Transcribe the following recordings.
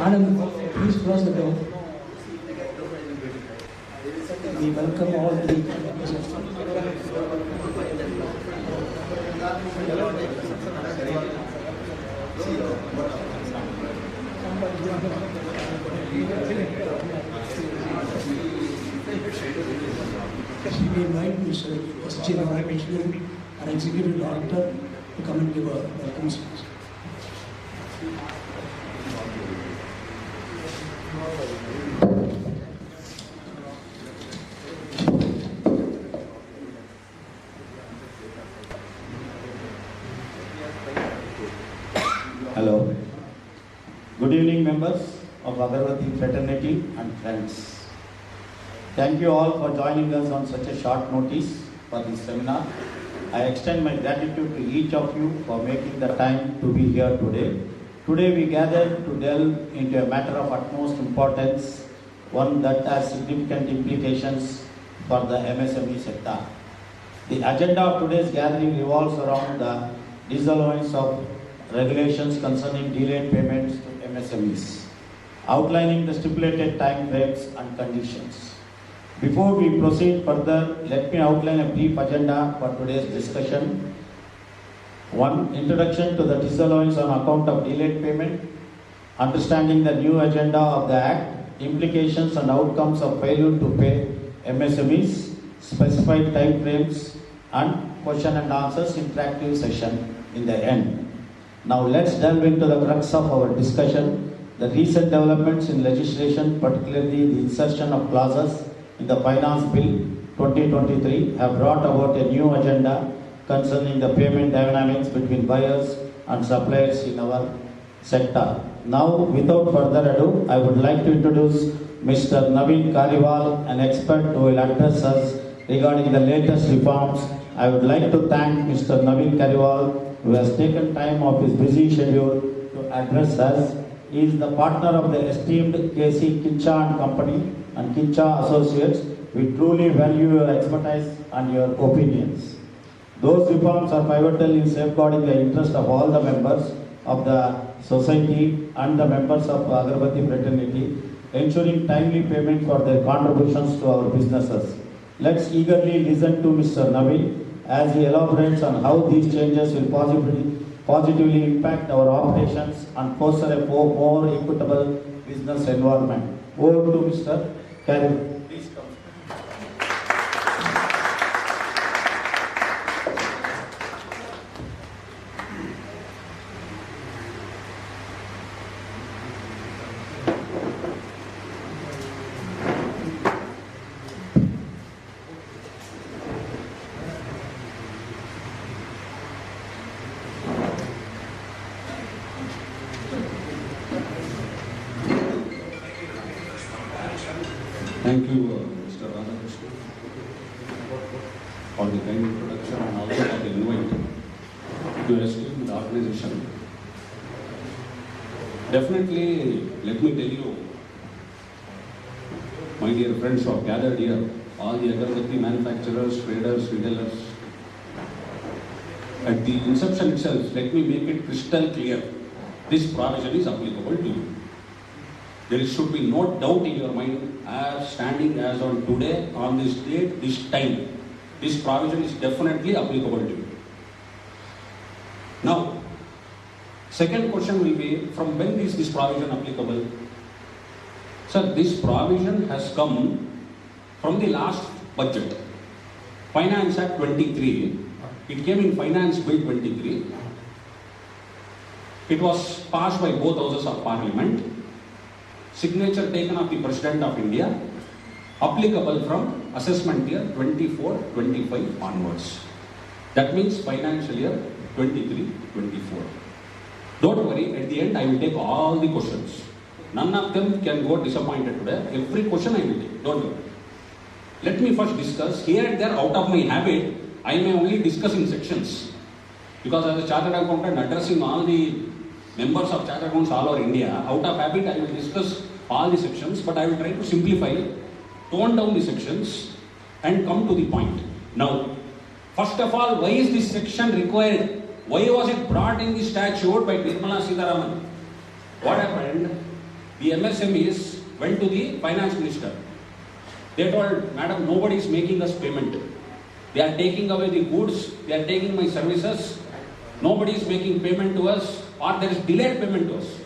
Anand, please close the door. We welcome all the we invite Mr. S.G. Ramakrishnan, our Executive Director, to come and give a welcome speech. Hello. Good evening, members of Agarbatti fraternity and friends. Thank you all for joining us on such a short notice for this seminar. I extend my gratitude to each of you for making the time to be here today. Today we gathered to delve into a matter of utmost importance, one that has significant implications for the MSME sector. The agenda of today's gathering revolves around the disallowance of regulations concerning delayed payments to MSMEs, outlining the stipulated time frames and conditions. Before we proceed further, let me outline a brief agenda for today's discussion. 1. Introduction to the disallowance on account of delayed payment, understanding the new agenda of the Act, implications and outcomes of failure to pay MSMEs, specified time frames, and question and answers interactive session in the end. Now let's delve into the crux of our discussion, the recent developments in legislation, particularly the insertion of clauses in the Finance Bill 2023 have brought about a new agenda concerning the payment dynamics between buyers and suppliers in our sector. Now, without further ado, I would like to introduce Mr. Naveen Kariwal, an expert who will address us regarding the latest reforms. I would like to thank Mr. Naveen Kariwal, who has taken time off his busy schedule to address us. He is the partner of the esteemed KC Khincha and Company and Khincha Associates. We truly value your expertise and your opinions. Those reforms are pivotal in safeguarding the interest of all the members of the society and the members of Agarbatti fraternity, ensuring timely payment for their contributions to our businesses. Let's eagerly listen to Mr. Naveen as he elaborates on how these changes will positively impact our operations and foster a more equitable business environment. Over to Mr. Karim. Please come. Thank you, Mr. Ramakrishnan, for the kind introduction and also for the invite to esteem the organization. Definitely, let me tell you, my dear friends who have gathered here, all the Agarbatti manufacturers, traders, retailers, at the inception itself, let me make it crystal clear, this provision is applicable to you. There should be no doubt in your mind, as standing as on today, on this date, this time, this provision is definitely applicable to you. Now, second question will be, from when is this provision applicable? Sir, this provision has come from the last budget. Finance Act 23, it came in Finance Bill 23. It was passed by both houses of Parliament. Signature taken of the President of India, applicable from assessment year 24-25 onwards. That means financial year 23-24. Don't worry, at the end I will take all the questions. None of them can go disappointed today. Every question I will take. Don't worry. Let me first discuss. Here and there, out of my habit, I may only discuss in sections. Because as a chartered accountant addressing all the members of chartered accountants all over India, out of habit I will discuss all the sections, but I will try to simplify, tone down the sections and come to the point. Now, first of all, why is this section required? Why was it brought in the statute by Nirmala Sitharaman? What happened? The MSMEs went to the finance minister. They told, Madam, nobody is making us payment. They are taking away the goods, they are taking my services. Nobody is making payment to us, or there is delayed payment to us.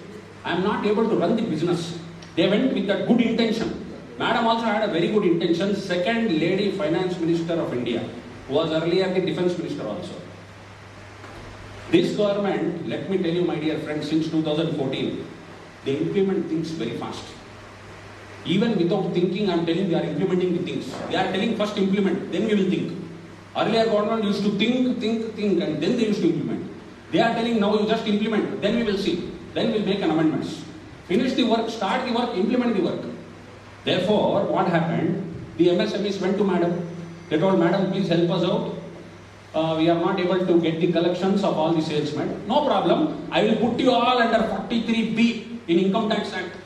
I am not able to run the business. They went with that good intention. Madam also had a very good intention. Second lady finance minister of India, who was earlier the defense minister also. This government, let me tell you my dear friends, since 2014, they implement things very fast. Even without thinking, I am telling they are implementing the things. They are telling first implement, then we will think. Earlier government used to think, and then they used to implement. They are telling now you just implement, then we will see. Then we will make an amendments. Finish the work, start the work, implement the work. Therefore, what happened? The MSMEs went to Madam. They told, Madam, please help us out. We are not able to get the collections of all the salesmen. No problem. I will put you all under 43B in Income Tax Act.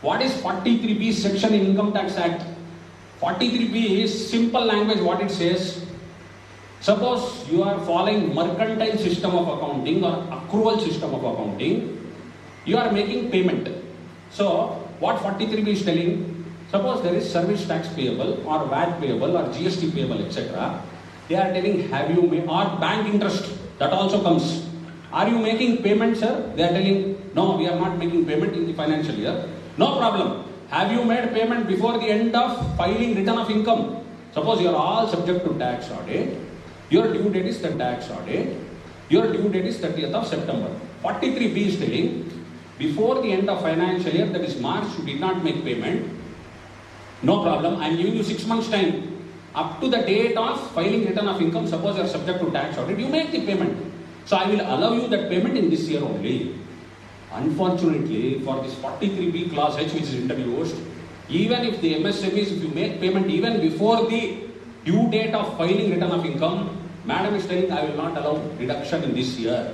What is 43B section in Income Tax Act? 43B is simple language what it says. Suppose you are following mercantile system of accounting or accrual system of accounting, you are making payment. So, what 43B is telling? Suppose there is service tax payable or VAT payable or GST payable, etc. They are telling, have you made, or bank interest, that also comes. Are you making payment, sir? They are telling, no, we are not making payment in the financial year. No problem. Have you made payment before the end of filing return of income? Suppose you are all subject to tax audit. Your due date is the tax audit. Your due date is 30th of September. 43B is telling, before the end of financial year, that is March, you did not make payment. No problem. I am giving you 6 months time. Up to the date of filing return of income, suppose you are subject to tax audit, you make the payment. So I will allow you that payment in this year only. Unfortunately, for this 43B clause H which is introduced, even if the MSMEs, if you make payment even before the due date of filing return of income, Madam is telling, I will not allow deduction in this year,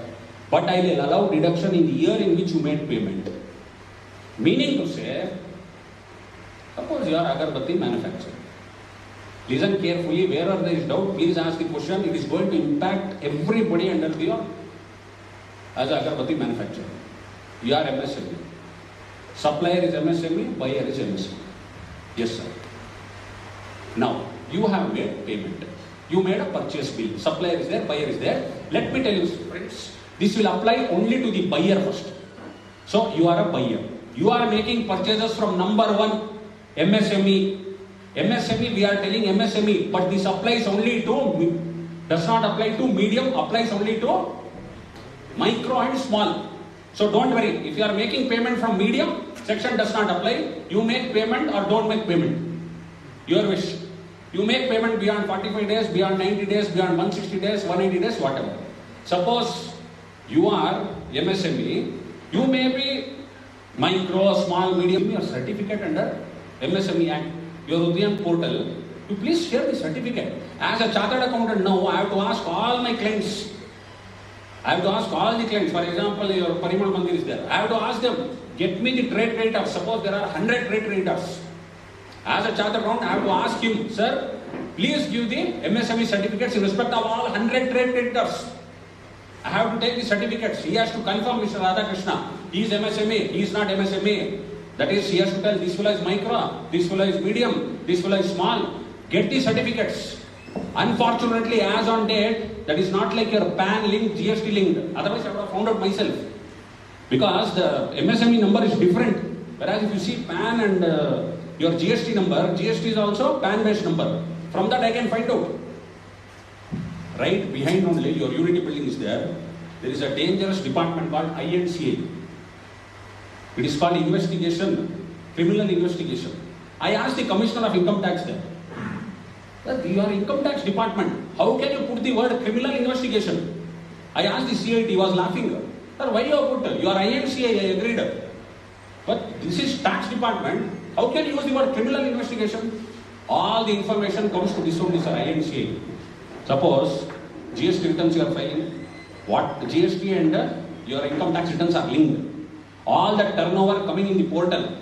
but I will allow deduction in the year in which you made payment. Meaning to say, suppose you are Agarbatti manufacturer. Listen carefully, wherever there is doubt, please ask the question. It is going to impact everybody under the as Agarbatti manufacturer. You are MSME. Supplier is MSME, buyer is MSME. Yes, sir. Now, you have made payment. You made a purchase bill. Supplier is there, buyer is there. Let me tell you, friends, this will apply only to the buyer first. So, you are a buyer. You are making purchases from number 1, MSME. MSME, we are telling MSME, but this applies only to, does not apply to medium, applies only to micro and small. So don't worry, if you are making payment from medium, section does not apply. You make payment or don't make payment. Your wish. You make payment beyond 45 days, beyond 90 days, beyond 160 days, 180 days, whatever. Suppose you are MSME, you may be micro, small, medium. Give me your certificate under MSME Act. Your Udyam portal, you please share the certificate. As a chartered accountant now, I have to ask all my clients. I have to ask all the clients. For example, your Parimal Mandir is there. I have to ask them, get me the trade creditors. Suppose there are 100 trade creditors. As a chartered accountant, I have to ask him, sir, please give the MSME certificates in respect of all 100 trade creditors. I have to take the certificates. He has to confirm, Mr. Radhakrishna. He is MSME, he is not MSME. That is, he has to tell this fellow is micro, this fellow is medium, this fellow is small. Get the certificates. Unfortunately, as on date, that is not like your PAN linked, GST linked. Otherwise, I would have found out myself. Because the MSME number is different. Whereas if you see PAN and your GST number, GST is also PAN based number. From that I can find out. Right behind only, your Unity building is there. There is a dangerous department called INCA. It is called investigation, criminal investigation. I asked the Commissioner of Income Tax there. You are income tax department. How can you put the word criminal investigation? I asked the CIT, he was laughing. Sir, why you have put? You are IMCA, I agreed. But this is tax department. How can you use the word criminal investigation? All the information comes to this only, sir, IMCA. Suppose GST returns you are filing. What GST and your income tax returns are linked. All that turnover coming in the portal.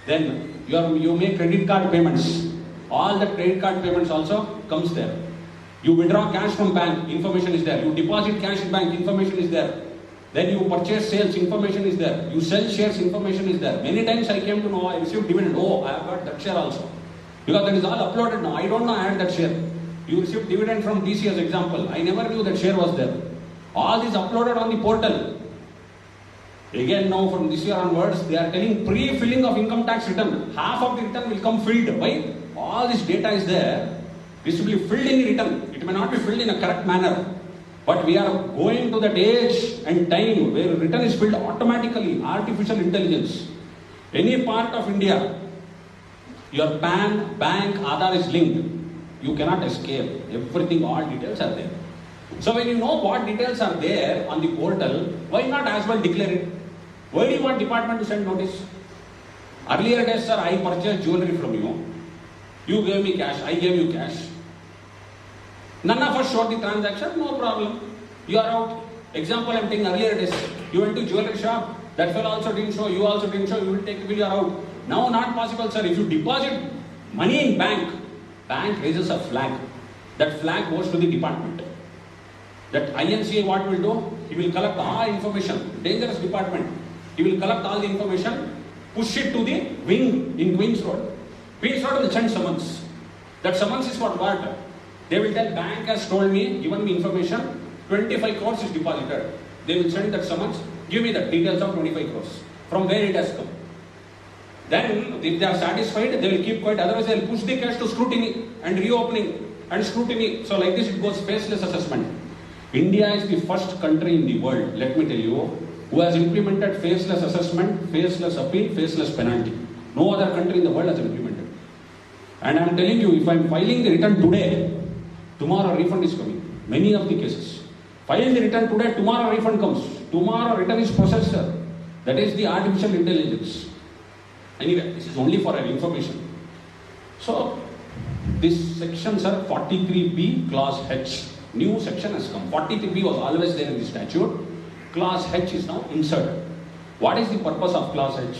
Then you make credit card payments. All the credit card payments also comes there. You withdraw cash from bank, information is there. You deposit cash in bank, information is there. Then you purchase sales, information is there. You sell shares, information is there. Many times I came to know I received dividend. Oh, I have got that share also. Because that is all uploaded now. I don't know I had that share. You received dividend from DC as example. I never knew that share was there. All this uploaded on the portal. Again now from this year onwards, they are telling pre-filling of income tax return. Half of the return will come filled. Why? All this data is there. This will be filled in the return. It may not be filled in a correct manner. But we are going to that age and time where return is filled automatically. Artificial intelligence. Any part of India, your PAN, bank, Aadhaar is linked. You cannot escape. Everything, all details are there. So when you know what details are there on the portal, why not as well declare it? Why do you want department to send notice? Earlier days, sir, I purchased jewelry from you. You gave me cash, I gave you cash. None of us showed the transaction, no problem. You are out. Example I am taking earlier days. You went to jewelry shop, that fellow also didn't show, you also didn't show, you will take the bill, you are out. Now not possible, sir. If you deposit money in bank raises a flag. That flag goes to the department. That INCA what will do? He will collect all information. Dangerous department. He will collect all the information, push it to the wing in Queen's Road. Queen's Road will send summons. That summons is for what? They will tell bank has told me, given me information, 25 crores is deposited. They will send that summons, give me the details of 25 crores. From where it has come. Then if they are satisfied, they will keep quiet. Otherwise they will push the cash to scrutiny and reopening and scrutiny. So like this it goes faceless assessment. India is the first country in the world, let me tell you, who has implemented faceless assessment, faceless appeal, faceless penalty. No other country in the world has implemented. And I am telling you, if I am filing the return today, tomorrow refund is coming. Many of the cases. File the return today, tomorrow refund comes. Tomorrow return is processed, sir. That is the artificial intelligence. Anyway, this is only for our information. So, this section, sir, 43B, clause H. New section has come. 43B was always there in the statute. Clause H is now inserted. What is the purpose of clause H?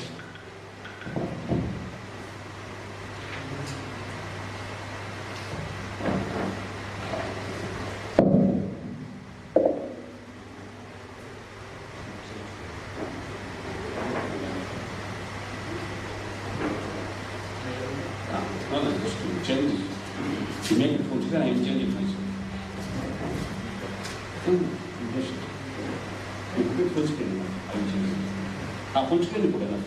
No, just to change it. To make it full screen, I am changing myself. Just full screen, I will change it. Full screen you put enough.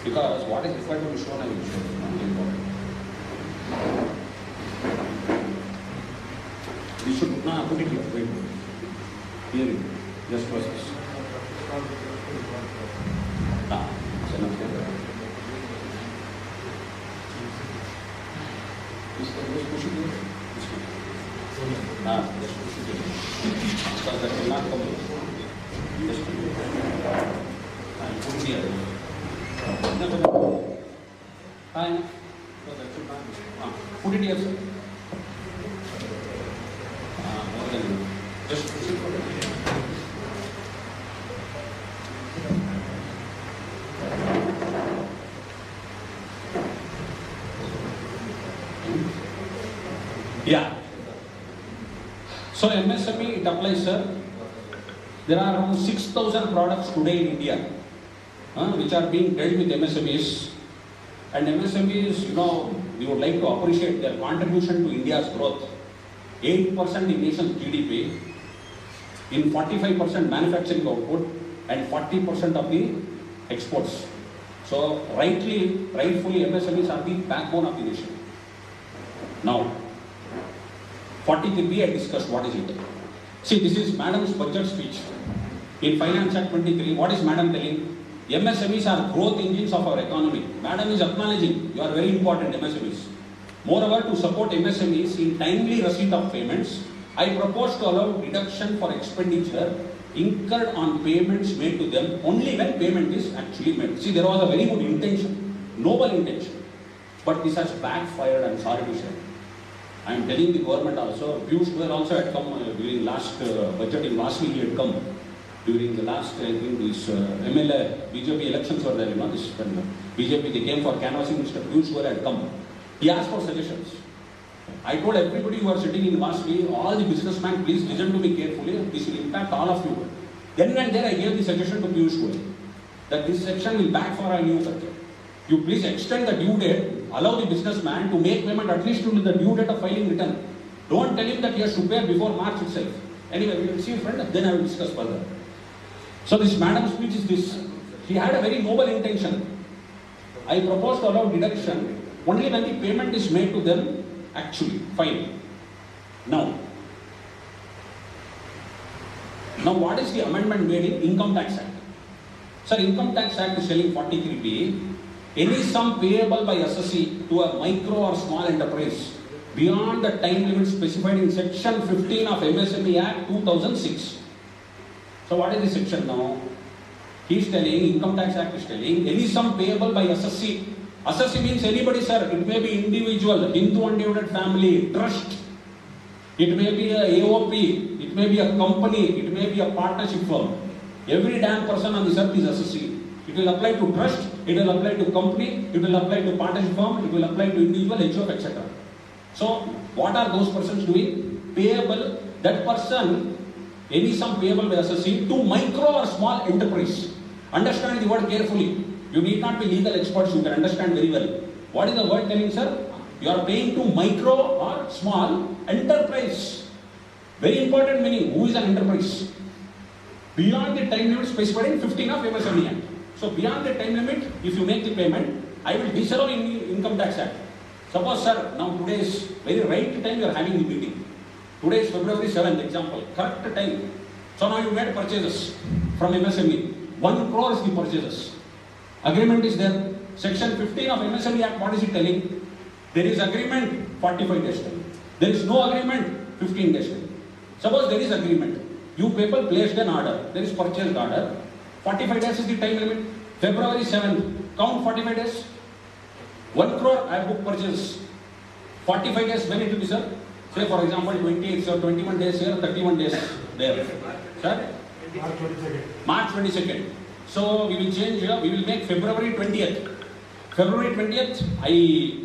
Because what is required to be shown, I will show it. Not important. We should put it here. Wait. Here, just process. It's enough here. Just push it here. Just push it here. Because that will not come here. Just put it here. And put it here. Fine. Put it here, sir. Just push it. Yeah. So MSME, it applies, sir. There are around 6,000 products today in India which are being dealt with MSMEs. And MSMEs, we would like to appreciate their contribution to India's growth. 8% in nation's GDP, in 45% manufacturing output, and 40% of the exports. So rightfully, MSMEs are the backbone of the nation. Now, 43B I discussed, what is it? See, this is Madam's budget speech. In Finance Act 23, what is Madam telling? MSMEs are growth engines of our economy. Madam is acknowledging, you are very important, MSMEs. Moreover, to support MSMEs in timely receipt of payments, I propose to allow deduction for expenditure incurred on payments made to them only when payment is actually made. See, there was a very good intention, noble intention, but this has backfired. I'm sorry to say. I am telling the government also. Piyush Goyal also had come during last budget in last week. He had come during the last, I think, this MLA BJP elections were there. You know, this when BJP they came for canvassing. Mr. Piyush Goyal had come. He asked for suggestions. I told everybody who are sitting in Vasli, all the businessmen, please listen to me carefully. This will impact all of you. Then and there I gave the suggestion to Piyush Goyal that this section will backfire on you. You please extend the due date, allow the businessman to make payment at least to the due date of filing return. Don't tell him that he has to pay before March itself. Anyway, we will see, friend, then I will discuss further. So this madam's speech is this. She had a very noble intention. I propose to allow deduction only when the payment is made to them actually. Fine. Now what is the amendment made in Income Tax Act? Sir, Income Tax Act is telling 43B, any sum payable by assessee to a micro or small enterprise beyond the time limit specified in section 15 of MSME Act 2006. So what is the section now? He is telling, Income Tax Act is telling, any sum payable by assessee. Assessee means anybody, sir. It may be individual, Hindu undivided family, trust. It may be a AOP, it may be a company, it may be a partnership firm. Every damn person on this earth is assessee. It will apply to trust, it will apply to company, it will apply to partnership firm, it will apply to individual, HOF, etc. So, what are those persons doing? Payable, that person, any sum payable by assessee to micro or small enterprise. Understand the word carefully. You need not be legal experts, you can understand very well. What is the word telling, sir? You are paying to micro or small enterprise. Very important meaning. Who is an enterprise? Beyond the time limit specified in 15 of MSME Act. So beyond the time limit, if you make the payment, I will disallow in the Income Tax Act. Suppose, sir, now today is very right time you are having the meeting. Today is February 7th, example, correct time. So now you made purchases from MSME. 1 crore is the purchases. Agreement is there. Section 15 of MSME Act, what is it telling? There is agreement, 45 days time. There is no agreement, 15 days time. Suppose there is agreement. You people placed an order. There is purchased order. 45 days is the time limit. February 7th, count 45 days. 1 crore I book purchase. 45 days, when it will be, sir? Say for example 28 or 21 days here, 31 days there. Sir? March 22nd. So we will change here, we will make February 20th. February 20th, I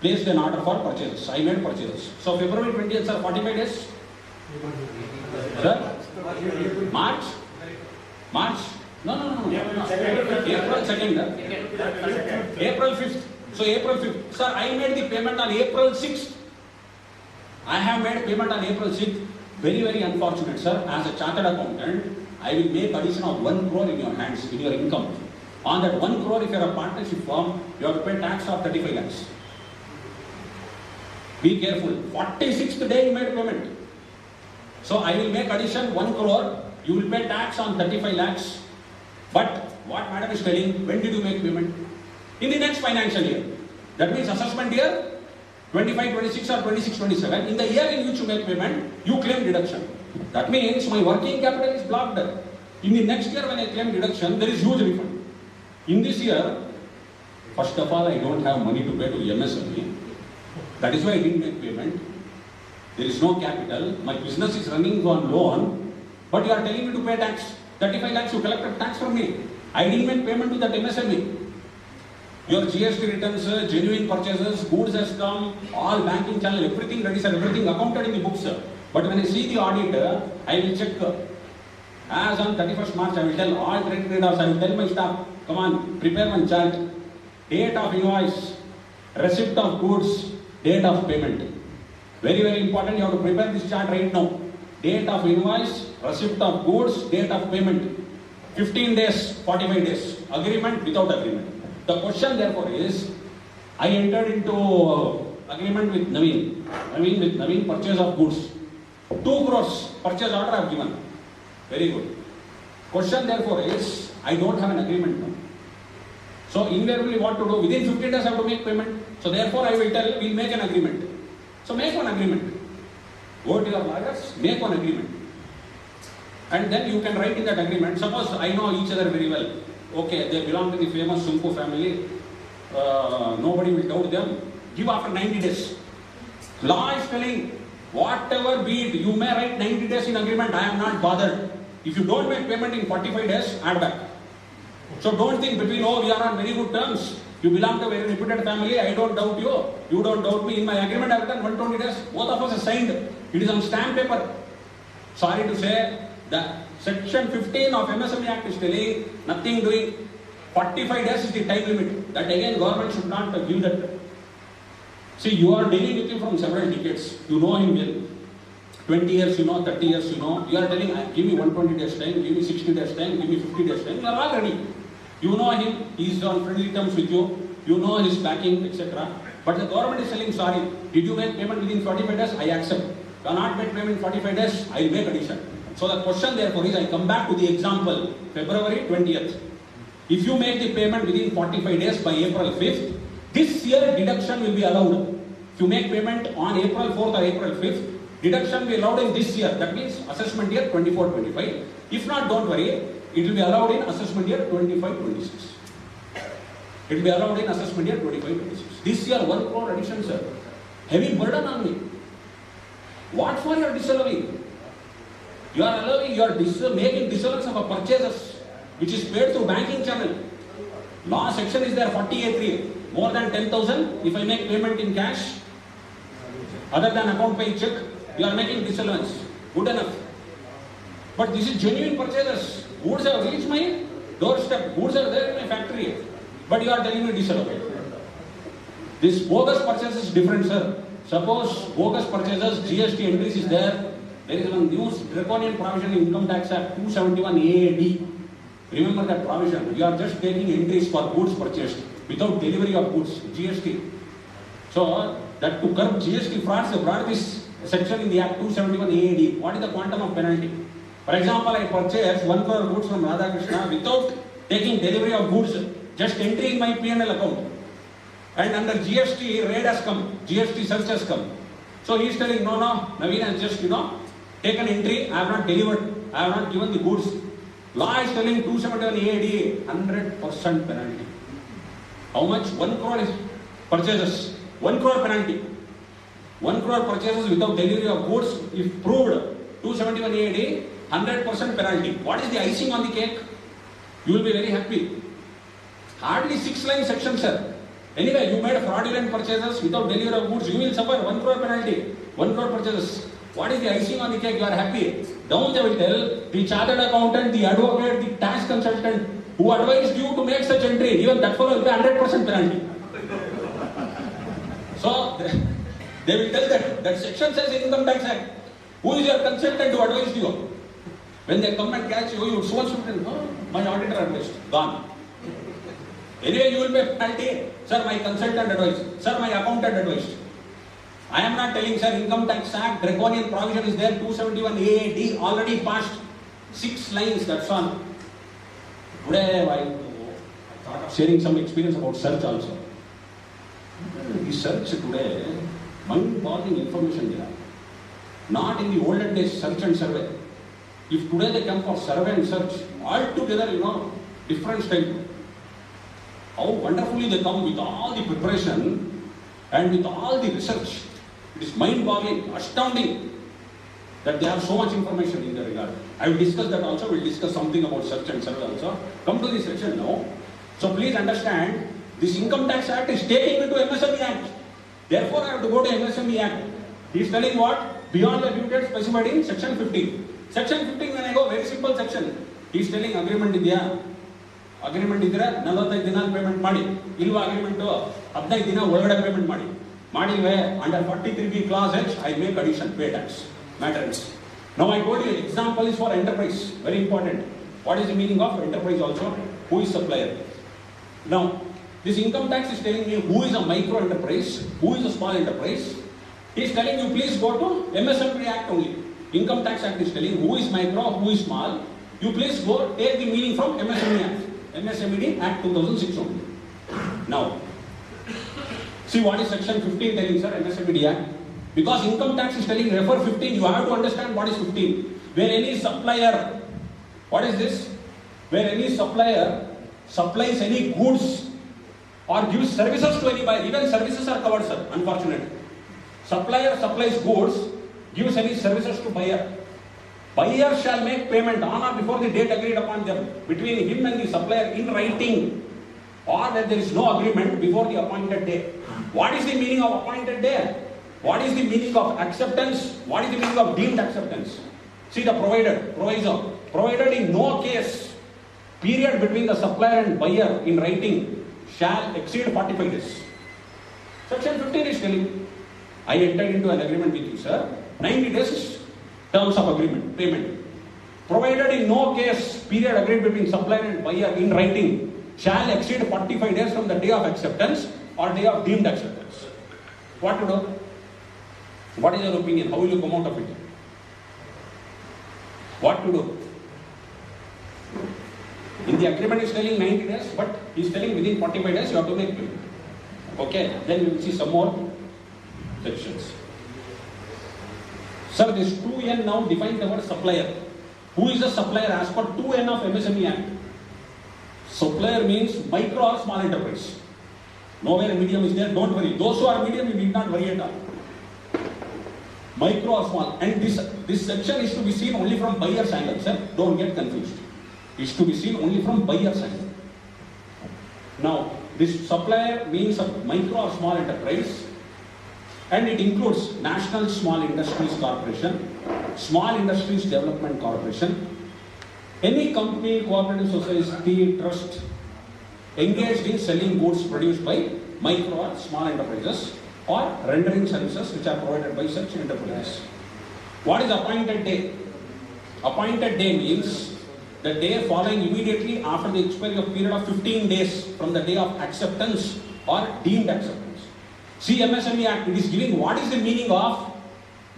placed an order for purchases. I made purchases. So February 20th, sir, 45 days. Sir? March? No. April 2nd. April 5th. So April 5th. Sir, I made the payment on April 6th. I have made payment on April 6th. Very, very unfortunate, sir. As a chartered accountant, I will make addition of 1 crore in your hands, in your income. On that 1 crore, if you are a partnership firm, you have to pay tax of 35 lakhs. Be careful. 46th day you made payment. So I will make addition 1 crore. You will pay tax on 35 lakhs. But what madam is telling, when did you make payment? In the next financial year. That means assessment year 25, 26 or 26, 27. In the year in which you make payment, you claim deduction. That means my working capital is blocked. In the next year when I claim deduction, there is huge refund. In this year, first of all, I don't have money to pay to MSME. That is why I didn't make payment. There is no capital. My business is running on loan. But you are telling me to pay tax. 35 lakhs you collected tax from me. I didn't make payment to that MSME. Your GST returns, genuine purchases, goods has come, all banking channel, everything ready, sir, everything accounted in the books, sir. But when I see the audit, I will check. As on 31st March, I will tell all trade traders, I will tell my staff, come on, prepare one chart. Date of invoice, receipt of goods, date of payment. Very, very important, you have to prepare this chart right now. Date of invoice, receipt of goods, date of payment. 15 days, 45 days. Agreement, without agreement. The question therefore is, I entered into agreement with Naveen, purchase of goods. 2 crores purchase order I have given. Very good. Question therefore is, I don't have an agreement now. So invariably what to do? Within 15 days I have to make payment. So therefore I will tell, we'll make an agreement. So make one agreement. Go to your lawyers, make one agreement. And then you can write in that agreement, suppose I know each other very well. Okay, they belong to the famous Sumpu family. Nobody will doubt them. Give after 90 days. Law is telling, whatever be it, you may write 90 days in agreement, I am not bothered. If you don't make payment in 45 days, add back. So don't think between, oh, we are on very good terms. You belong to a very reputed family, I don't doubt you. You don't doubt me. In my agreement, I have done 120 days. Both of us are signed. It is on stamp paper. Sorry to say, the section 15 of MSME Act is telling nothing doing. 45 days is the time limit. That again, government should not give that. See, you are dealing with him from several decades. You know him well. 20 years you know, 30 years you know. You are telling, give me 120 days time, give me 60 days time, give me 50 days time. You are all ready. You know him, he is on friendly terms with you. You know his backing, etc. But the government is telling, sorry, did you make payment within 45 days? I accept. You are not made payment in 45 days, I will make addition. So the question therefore is, I come back to the example, February 20th. If you make the payment within 45 days by April 5th, this year deduction will be allowed. If you make payment on April 4th or April 5th, deduction will be allowed in this year. That means assessment year 24-25. If not, don't worry. It will be allowed in assessment year 25-26. It will be allowed in assessment year 25-26. This year 1 crore addition, sir. Heavy burden on me. What for you are disallowing? You are allowing, you are making disallowance of a purchases which is paid through banking channel. Law section is there 48.3. More than 10,000, if I make payment in cash, other than account pay check, you are making disallowance. Good enough. But this is genuine purchases. Goods have reached my doorstep. Goods are there in my factory. But you are telling me disallowance. This bogus purchase is different, sir. Suppose bogus purchases, GST entries is there. There is one new draconian provision in Income Tax Act 271 AAD. Remember that provision. You are just taking entries for goods purchased without delivery of goods, GST. So, that to curb GST frauds, they brought this section in the Act 271 AAD. What is the quantum of penalty? For example, I purchased 1 crore goods from Radhakrishna without taking delivery of goods, just entering my P&L account. And under GST, raid has come, GST search has come. So he is telling, no, Naveen has just, taken entry, I have not delivered, I have not given the goods. Law is telling 271 AAD, 100% penalty. How much? 1 crore is purchases. 1 crore penalty. 1 crore purchases without delivery of goods, if proved, 271 AAD, 100% penalty. What is the icing on the cake? You will be very happy. Hardly 6-line section, sir. Anyway, you made fraudulent purchases without delivery of goods, you will suffer 1 crore penalty. 1 crore purchases. What is the icing on the cake? You are happy. Down they will tell the chartered accountant, the advocate, the tax consultant who advised you to make such entry, even that fellow will be 100% penalty. So, they will tell that section says in Income Tax Act. Who is your consultant who advised you? When they come and catch you, you would so much tell, my auditor advised, gone. Anyway, you will pay penalty. Sir, my consultant advised. Sir, my accountant advised. I am not telling, sir, Income Tax Act, draconian provision is there, 271 AAD, already passed. 6 lines, that's all. Today, I thought of sharing some experience about search also. The search today, mind-boggling information there. Not in the olden days, search and survey. If today they come for survey and search, altogether, different style. How wonderfully they come with all the preparation and with all the research. It is mind-boggling, astounding that they have so much information in that regard. I will discuss that also. We will discuss something about search and survey also. Come to this section now. So please understand, this Income Tax Act is taking me to MSME Act. Therefore, I have to go to MSME Act. He is telling what? Beyond the duties specified in section 15. Section 15, when I go, very simple section. He is telling agreement idya. Agreement idra, 45 dinal payment madi. Ilva agreement to 15 dina ಒಳಗಡೆ payment madi. Madive, under 43B clause H, I make addition, pay tax. Matters. Now I told you, example is for enterprise. Very important. What is the meaning of enterprise also? Who is supplier? Now, this income tax is telling me who is a micro enterprise, who is a small enterprise. He is telling you, please go to MSME Act only. Income Tax Act is telling who is micro, who is small. You please go take the meaning from MSME Act. MSME Act 2006 only. Now, see what is section 15 telling, sir, MSME Act? Because income tax is telling refer 15, you have to understand what is 15. Where any supplier, what is this? Where any supplier supplies any goods or gives services to any buyer, even services are covered, sir, unfortunately. Supplier supplies goods, gives any services to buyer. Buyer shall make payment on or before the date agreed upon them between him and the supplier in writing, or where there is no agreement before the appointed day. What is the meaning of appointed day? What is the meaning of acceptance? What is the meaning of deemed acceptance? See the provided in no case, period between the supplier and buyer in writing shall exceed 45 days. Section 15 is telling, I entered into an agreement with you, sir. 90 days terms of agreement, payment. Provided in no case, period agreed between supplier and buyer in writing shall exceed 45 days from the day of acceptance or day of deemed acceptance. What to do? What is your opinion? How will you come out of it? What to do? In the agreement is telling 90 days, but he is telling within 45 days you have to make payment. Okay, then we will see some more sections. Sir, this 2N now defines the word supplier. Who is a supplier as per 2N of MSME Act? Supplier means micro or small enterprise. Nowhere medium is there, don't worry. Those who are medium, you need not worry at all. Micro or small. And this section is to be seen only from buyer's angle, sir. Don't get confused. It's to be seen only from buyer's angle. Now, this supplier means a micro or small enterprise, and it includes National Small Industries Corporation, Small Industries Development Corporation, any company, cooperative society, trust engaged in selling goods produced by micro or small enterprises or rendering services which are provided by such enterprises. What is appointed day? Appointed day means the day following immediately after the expiry of period of 15 days from the day of acceptance or deemed acceptance. See MSME Act, it is giving what is the meaning of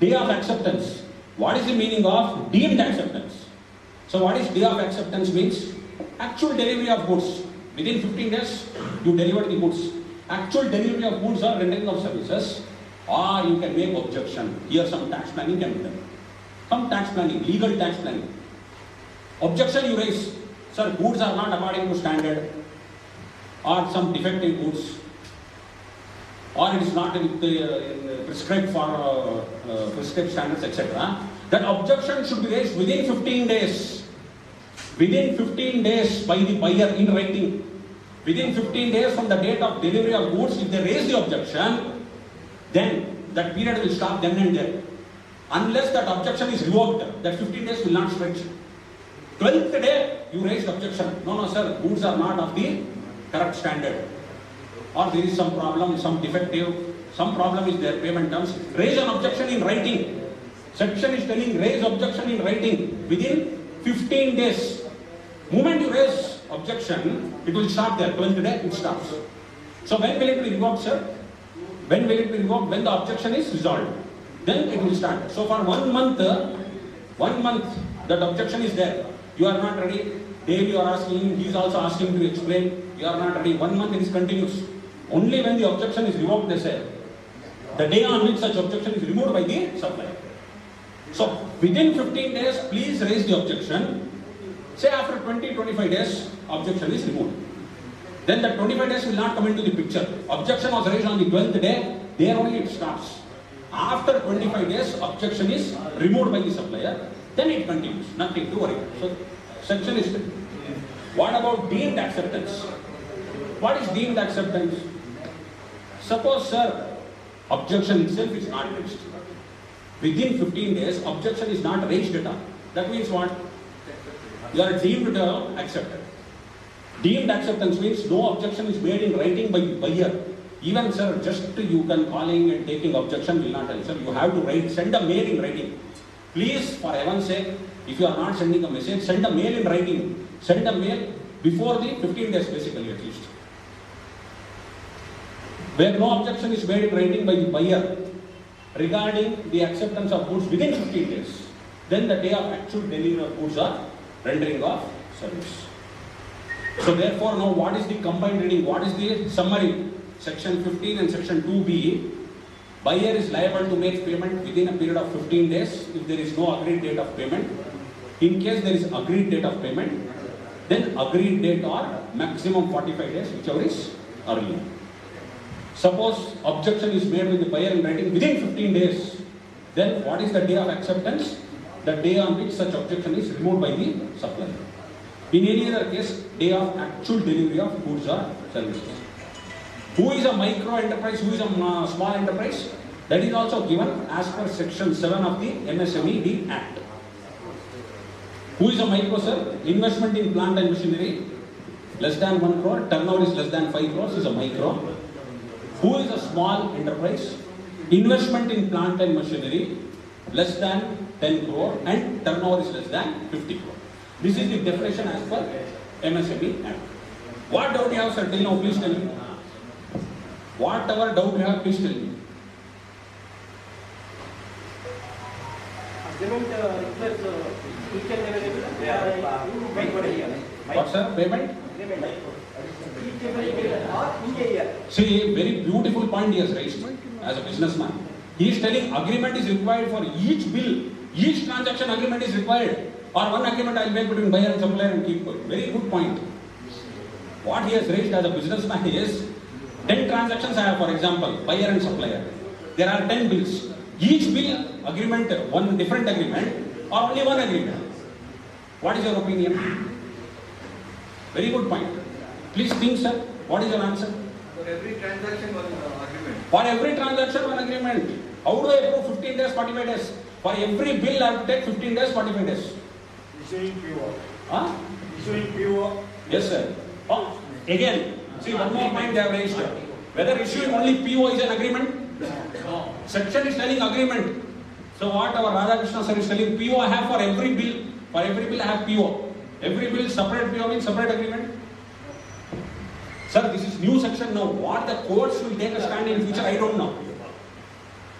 day of acceptance, what is the meaning of deemed acceptance. So what is day of acceptance means? Actual delivery of goods. Within 15 days, you deliver the goods. Actual delivery of goods or rendering of services, or you can make objection. Here some tax planning can be done. Some tax planning, legal tax planning. Objection you raise, sir, goods are not according to standard, or some defective goods, or it is not prescribed for prescribed standards, etc. That objection should be raised within 15 days. Within 15 days by the buyer in writing. Within 15 days from the date of delivery of goods, if they raise the objection, then that period will stop then and there. Unless that objection is revoked, that 15 days will not stretch. 12th day, you raise objection. No, sir, goods are not of the correct standard. Or there is some problem, some defective, some problem is there, payment terms. Raise an objection in writing. Section is telling raise objection in writing within 15 days. Moment you raise objection, it will stop there. 12th day, it stops. So when will it be revoked, sir? When will it be revoked? When the objection is resolved. Then it will start. So for 1 month, that objection is there. You are not ready. Daily you are asking, he is also asking to explain. You are not ready. 1 month it is continuous. Only when the objection is revoked, they say. The day on which such objection is removed by the supplier. So within 15 days, please raise the objection. Say after 20-25 days, objection is removed. Then the 25 days will not come into the picture. Objection was raised on the 12th day, there only it starts. After 25 days, objection is removed by the supplier, then it continues. Nothing to worry. So section is. What about deemed acceptance? What is deemed acceptance? Suppose, sir, objection itself is not raised. Within 15 days, objection is not raised at all. That means what? You are deemed accepted. Deemed acceptance means no objection is made in writing by the buyer. Even, sir, just you can calling and taking objection will not answer. You have to write, send a mail in writing. Please, for heaven's sake, if you are not sending a message, send a mail in writing. Send a mail before the 15 days, basically, at least. Where no objection is made in writing by the buyer regarding the acceptance of goods within 15 days, then the day of actual delivery of goods or rendering of service. So therefore, now what is the combined reading? What is the summary? Section 15 and section 2B. Buyer is liable to make payment within a period of 15 days if there is no agreed date of payment. In case there is agreed date of payment, then agreed date or maximum 45 days, whichever is earlier. Suppose objection is made with the buyer in writing within 15 days, then what is the day of acceptance? The day on which such objection is removed by the supplier. In any other case, day of actual delivery of goods or services. Who is a micro enterprise? Who is a small enterprise? That is also given as per section 7 of the MSME Act. Who is a micro, sir? Investment in plant and machinery less than 1 crore, turnover is less than 5 crores is a micro. Who is a small enterprise? Investment in plant and machinery less than 10 crore and turnover is less than 50 crore. This is the definition as per MSME Act. What doubt you have, sir? Till now, please tell me. Whatever doubt you have, please tell me. What, sir? Payment? See, very beautiful point he has raised as a businessman. He is telling agreement is required for each bill, each transaction agreement is required. Or one agreement I will make between buyer and supplier and keep going. Very good point. What he has raised as a businessman is 10 transactions I have, for example, buyer and supplier. There are 10 bills. Each bill agreement, one different agreement or only one agreement. What is your opinion? Very good point. Please think, sir. What is your answer? For every transaction, one agreement. For every transaction, one agreement. How do I approve 15 days, 45 days? For every bill, I have to take 15 days, 45 days. Issuing PO. Huh? Issuing PO. Yes, sir. Oh, again, see one more point they have raised. Whether issuing only PO is an agreement? No. Section is telling agreement. So what our Radhakrishna sir is telling, PO I have for every bill. For every bill I have PO. Every bill separate PO means separate agreement. Sir, this is new section now. What the courts will take a stand in future, I don't know.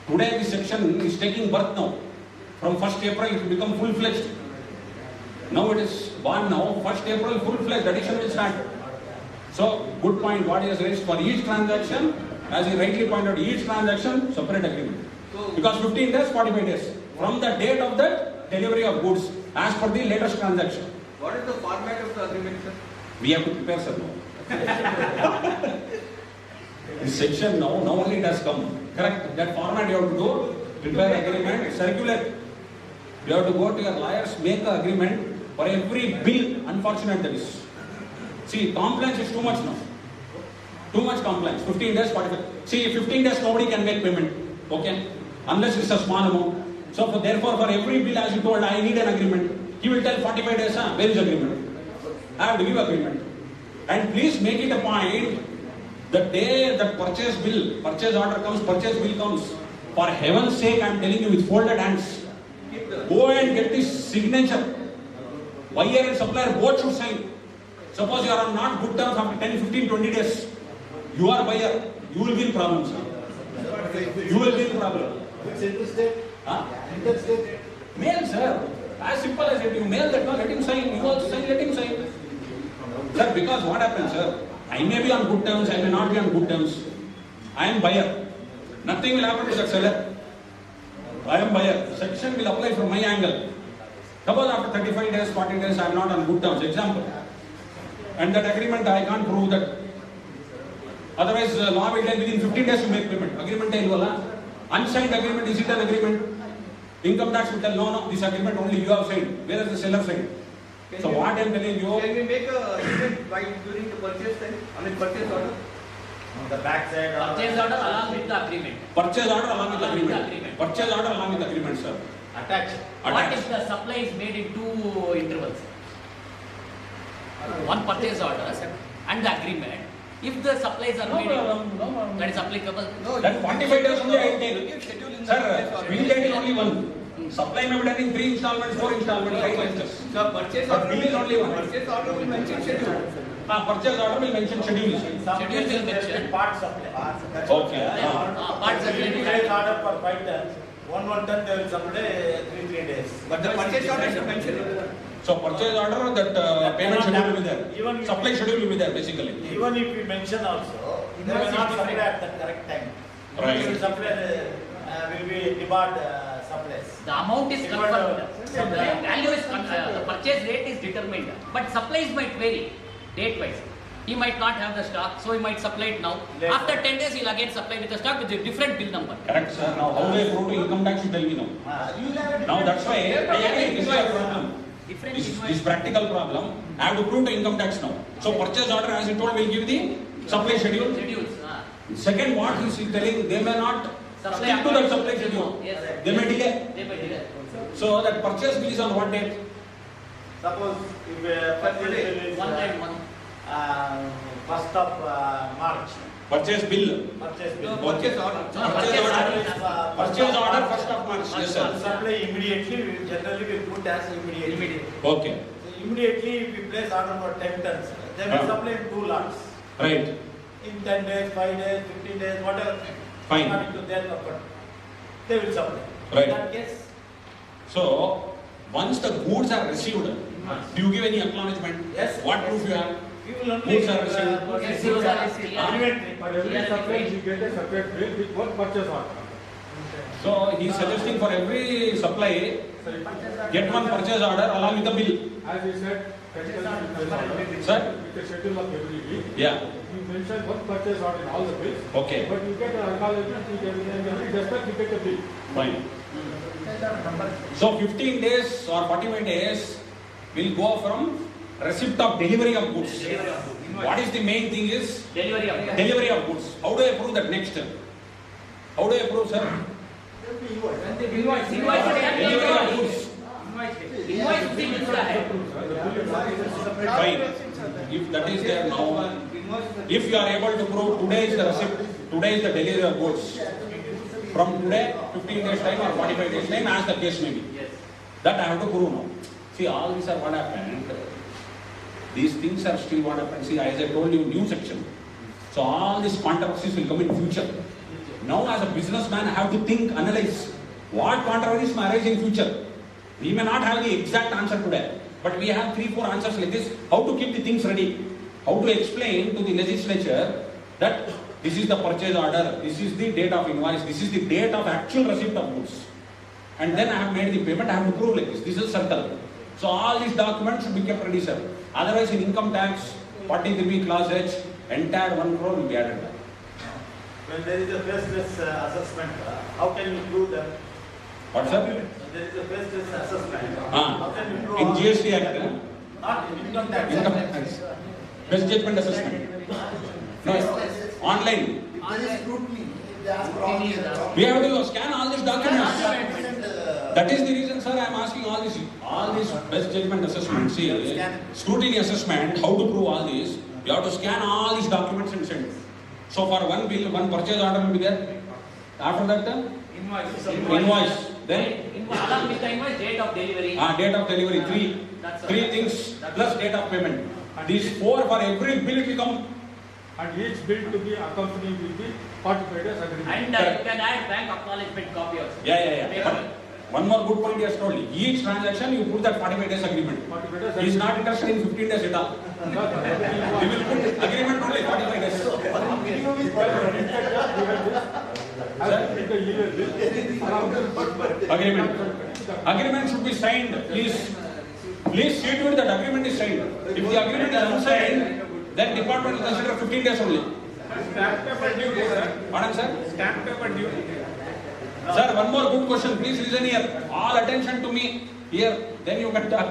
Today this section is taking birth now. From 1st April it will become full-fledged. Now it is born now. 1st April full-fledged addition will start. So, good point what he has raised. For each transaction, as he rightly pointed out, each transaction, separate agreement. Because 15 days, 45 days. From the date of the delivery of goods, as per the latest transaction. What is the format of the agreement, sir? We have to prepare, sir, now. This section now only it has come. Correct. That format you have to do, prepare agreement, circulate. You have to go to your lawyers, make an agreement for every bill. Unfortunate that is. See, compliance is too much now. Too much compliance. 15 days, 45. See, 15 days nobody can make payment. Okay? Unless it's a small amount. So therefore, for every bill, as you told, I need an agreement. He will tell 45 days, where is agreement? I have to give agreement. And please make it a point, the day that purchase order comes, purchase bill comes. For heaven's sake, I am telling you with folded hands. Go and get this signature. Buyer and supplier both should sign. Suppose you are on not good terms after 10, 15, 20 days. You are buyer. You will be in problems. You will be in problem. Which interstate? Huh? Interstate? Mail, sir. As simple as it. You mail that one, let him sign. You also sign, let him sign. Sir, because what happens, sir? I may be on good terms, I may not be on good terms. I am buyer. Nothing will happen to that seller. I am buyer. Section will apply from my angle. Suppose after 35 days, 40 days, I am not on good terms. Example. And that agreement, I can't prove that. Otherwise, law will tell within 15 days to make payment. Agreement unsigned agreement, is it an agreement? Income tax will tell, no, this agreement only you have signed. Where is the seller signed? So what I am telling you... Can we make a agreement by during the purchase time? Purchase order? On the back side. Purchase order along with the agreement. Purchase order along with the agreement. Purchase order along with the agreement, sir. Attached. What if the supply is made in two intervals? One purchase order and the agreement. If the supplies are made that is applicable. No, that 45 days only I take. Sir, bill date is only one. Supply may be done in 3 installments, 4 installments, 5 installments. The purchase But order bill is only one. Purchase order will mention schedule. Purchase order will mention schedule. Schedule will mention. Part supply. Okay. Parts If you take order for 5 tons, 1 ton they will supply 3 days. But the purchase order should mention it. So purchase order, that payment schedule will be there. Even Supply schedule will be there basically. Even if we mention also, they will not supply at the correct time. Right. We will supply, will be demand supplies. The amount is confirmed. The value is the purchase rate is determined, but supplies might vary date wise. He might not have the stock, so he might supply it now. Later. After 10 days, he'll again supply with the stock with a different bill number. Correct, sir. Now how they prove to income tax, you tell me now. Now that's why I agree, this is a problem. Different This invoice. practical problem. I have to prove to income tax now. So purchase order, as you told, will give the supply schedule. Schedules. Second, what he is telling, they may not Supply stick to that supply schedule. Yes. They may delay. They may delay. So that purchase bill is on what date? Suppose if purchase bill is One time month. 1st of March. Purchase bill. Purchase bill. Purchase order. No, Purchase order. Purchase order 1st of March. Yes, To sir. supply immediately, we generally we put as immediately. Okay. So immediately we place order for 10 tons. They will supply in 2 lots. Right. In 10 days, 5 days, 15 days, whatever. Fine. According to their comfort. They will supply. Right. In that case, So once the goods are received, do you give any acknowledgement? Yes. What proof you have? we will only Goods are received. Yes, goods are received. inventory. For every supply, you get a separate bill with one purchase order. So he is suggesting for every supply, get one purchase order along with the bill. As you said, Sir? with the schedule of every week, Yeah. you mention one purchase order in all the bills, Okay. but you get an acknowledgement, you get every dispatch, you get a bill. Fine. So 15 days or 45 days will go from receipt of delivery of goods. Delivery of goods. What is the main thing is Delivery of delivery of goods. How do I prove that next? How do I prove, sir? Invoice. Delivery of goods. Invoice thing is there. Fine. If that is there now, if you are able to prove today is the receipt, today is the delivery of goods, from today, 15 days time or 45 days time, as the case may be. Yes. That I have to prove now. See, all these are what happened. These things are still what happened. See, as I told you, new section. So all these controversies will come in future. Now as a businessman, I have to think, analyze what controversies may arise in future. We may not have the exact answer today, but we have 3-4 answers like this. How to keep the things ready? How to explain to the legislature that this is the purchase order, this is the date of invoice, this is the date of actual receipt of goods. And then I have made the payment, I have to prove like this. This is circle. So all these documents should be kept ready, sir. Otherwise in income tax, 43B clause H, entire 1 crore will be added. When there is a baseless assessment, how can you prove that? What, sir? When there is a baseless assessment, how can you prove? In GST Act, Not in income tax. income tax, best judgment assessment. No, online. We have to scan all these documents. That is the reason, sir, I am asking all these best judgment assessments. See, scrutiny assessment, how to prove all these. You have to scan all these documents and send. So for one bill, one purchase order will be there. After that, invoice. Then Along with the invoice, date of delivery. date of delivery, three things plus date of payment. These 4 for every bill it will come. And each bill to be accompanied with the 45 days agreement. And you can add bank acknowledgement copy also. Yeah. But one more good point he has told. Each transaction you put that 45 days agreement. 45 days He is not interested in 15 days at all. He will put agreement only 45 days. Agreement. Agreement should be signed. Please see to it that agreement is signed. If the agreement is unsigned, then department will consider 15 days only. Stamp paper due, sir. Pardon, sir? Stamp paper due. Sir, one more good question. Please listen here. All attention to me here. Then you can talk.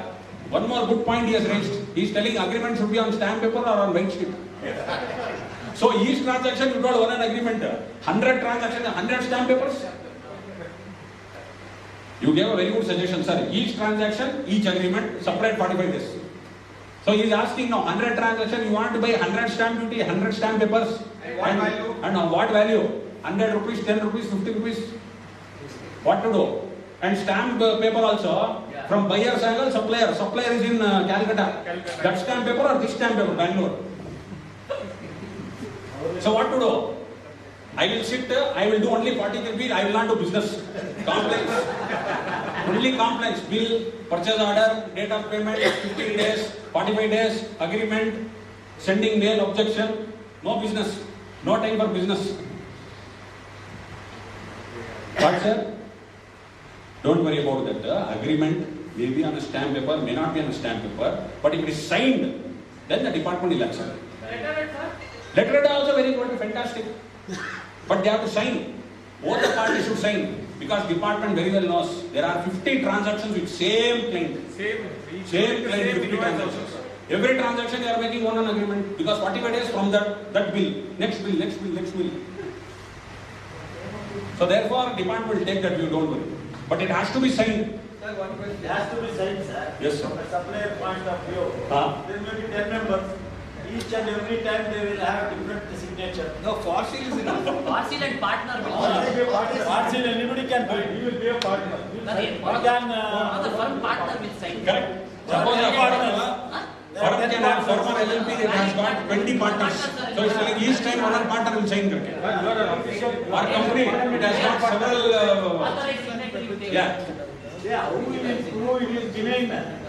One more good point he has raised. He is telling agreement should be on stamp paper or on white sheet. So each transaction you got one agreement. 100 transactions, 100 stamp papers. You gave a very good suggestion, sir. Each transaction, each agreement, separate 45 days. So he is asking now 100 transactions, you want to buy 100 stamp duty, 100 stamp papers. And on what value? 100 rupees, 10 rupees, 50 rupees. What to do? And stamp paper also, from buyer's angle, supplier. Supplier is in Calcutta. That stamp paper or this stamp paper, Bangalore. So what to do? I will sit, I will do only 40 rupees, I will not do business. Complex. Only compliance, bill, purchase order, date of payment, 15 days, 45 days, agreement, sending mail, objection, no business, no time for business. But sir, don't worry about that. The agreement may be on a stamp paper, may not be on a stamp paper, but if it is signed, then the department will accept. Letterhead also very good, fantastic. But they have to sign. Both the parties should sign. Because department very well knows there are 50 transactions with same client. Same client, 50 transactions. Every transaction they are making one agreement. Because 45 days from that bill, next bill, next bill, next bill. So therefore, department will take that view, don't worry. But it has to be signed. Sir, one question. It has to be signed, sir. Yes, sir. From a supplier point of view, there may be 10 members. Each and every time they will have different signature. No, for seal is enough. Parcel and partner will Partial, anybody can do He it. will be a partner. One can, the firm partner will sign. Correct. Suppose a firm can have firm or LLP that has got 20 partners. So it's like each time one partner will sign. But you are an official. Our company, it has got several. Authorized signature will take. Yeah. yeah, who is denying that?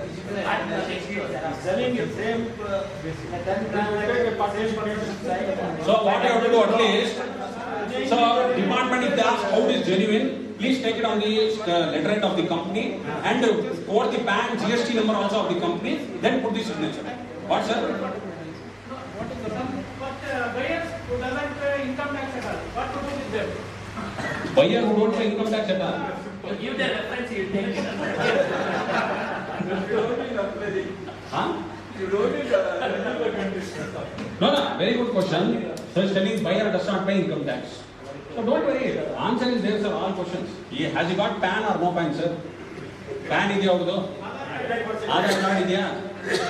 Selling it same 10 transactions. So what you have to do at least, so department if they ask how it is genuine, please take it on the letterhead of the company and quote the PAN GST number also of the company, then put the signature. What sir? But buyers who doesn't pay income tax at all, what to do with them? Buyer who don't pay income tax at all. You give the reference, you take it. Huh? No, very good question. So it's telling buyer does not pay income tax. So don't worry, the answer is there, sir, all questions. Has he got PAN or no PAN, sir? PAN is there? Aadhaar card is.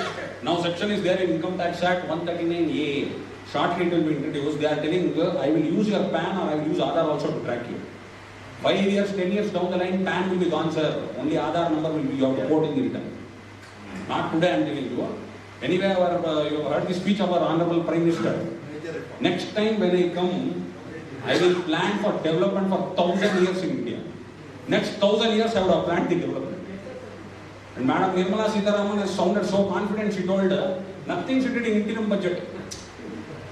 Now section is there in Income Tax Act 139A. Shortly it will be introduced. They are telling I will use your PAN or I will use Aadhaar also to track you. 5 years, 10 years down the line, PAN will be gone, sir. Only Aadhaar number will be your report in the return. Not today I am telling you. Anyway, you have heard the speech of our Honorable Prime Minister. Next time when I come, I will plan for development for 1,000 years in India. Next 1,000 years I would have planned the development. And Madam Nirmala Sitharaman has sounded so confident, she told nothing she did in interim budget.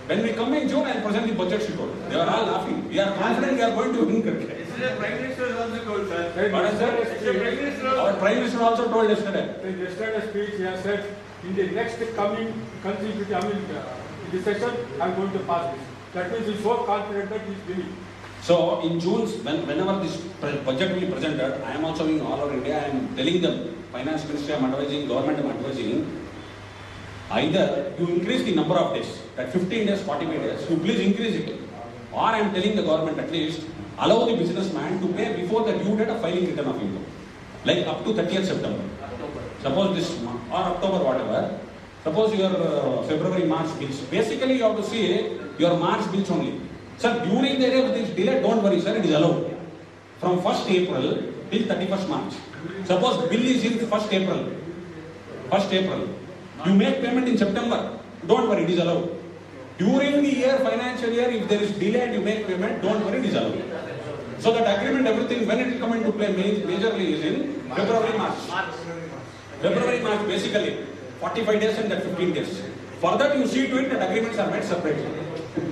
When we come in June, I will present the budget, she told. They are all laughing. We are confident we are going to win cricket. Yesterday, Prime Minister has also told, sir. What is that? Our Prime Minister also told yesterday. In yesterday's speech, he has said, in the next coming consecutive, this session, I am going to pass this. That means he is so confident that he is winning. So in June, whenever this budget will be presented, I am also in all over India, I am telling them, Finance Ministry I am advising, Government I am advising, either you increase the number of days, that 15 days, 45 days, you please increase it. Or I am telling the government at least, allow the businessman to pay before the due date of filing return of income. Like up to 30th September. Suppose this month or October, whatever. Suppose your February, March bills. Basically you have to see your March bills only. Sir, during the day of this delay, don't worry sir, it is allowed. From 1st April till 31st March. Suppose bill is in 1st April. 1st April. You make payment in September. Don't worry, it is allowed. During the year, financial year, if there is delay and you make payment, don't worry, it is allowed. So that agreement, everything, when it will come into play majorly is in February, March. February, March, basically. 45 days and that 15 days. For that, you see to it that agreements are made separately.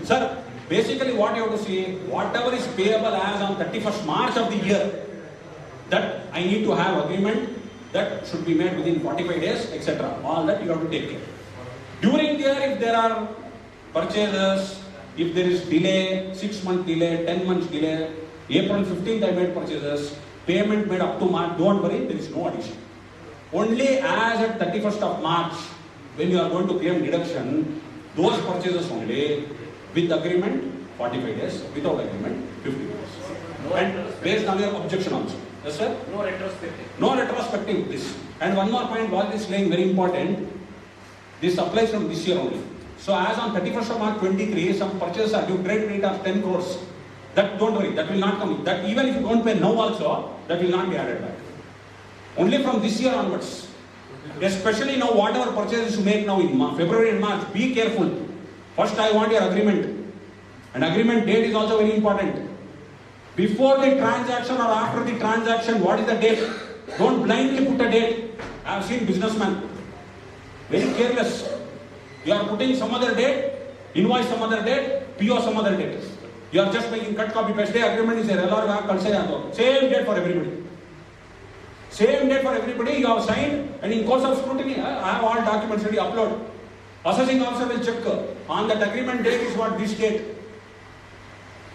Sir, basically what you have to see, whatever is payable as on 31st March of the year, that I need to have agreement that should be made within 45 days, etc. All that you have to take care. During the year, if there are purchases, if there is delay, 6-month delay, 10 months delay, April 15th I made purchases, payment made up to March, don't worry, there is no addition. Only as at 31st of March, when you are going to claim deduction, those purchases only, with agreement, 45 days, without agreement, 50 days. And based on your objection also. Yes, sir? No retrospective. No retrospective this. And one more point, what is saying very important, this applies from this year only. So as on 31st of March 23, some purchases are due credit rate of 10 crores. That don't worry, that will not come. That even if you don't pay now also, that will not be added back. Only from this year onwards. Especially now whatever purchases you make now in February and March, be careful. First I want your agreement. And agreement date is also very important. Before the transaction or after the transaction, what is the date? Don't blindly put a date. I have seen businessmen very careless. You are putting some other date, invoice some other date, PO some other date. You are just making cut, copy, paste. The agreement is there. Same date for everybody. Same date for everybody. You have signed, and in course of scrutiny, I have all documents ready. Upload. Assessing officer will check on that agreement date is what this date.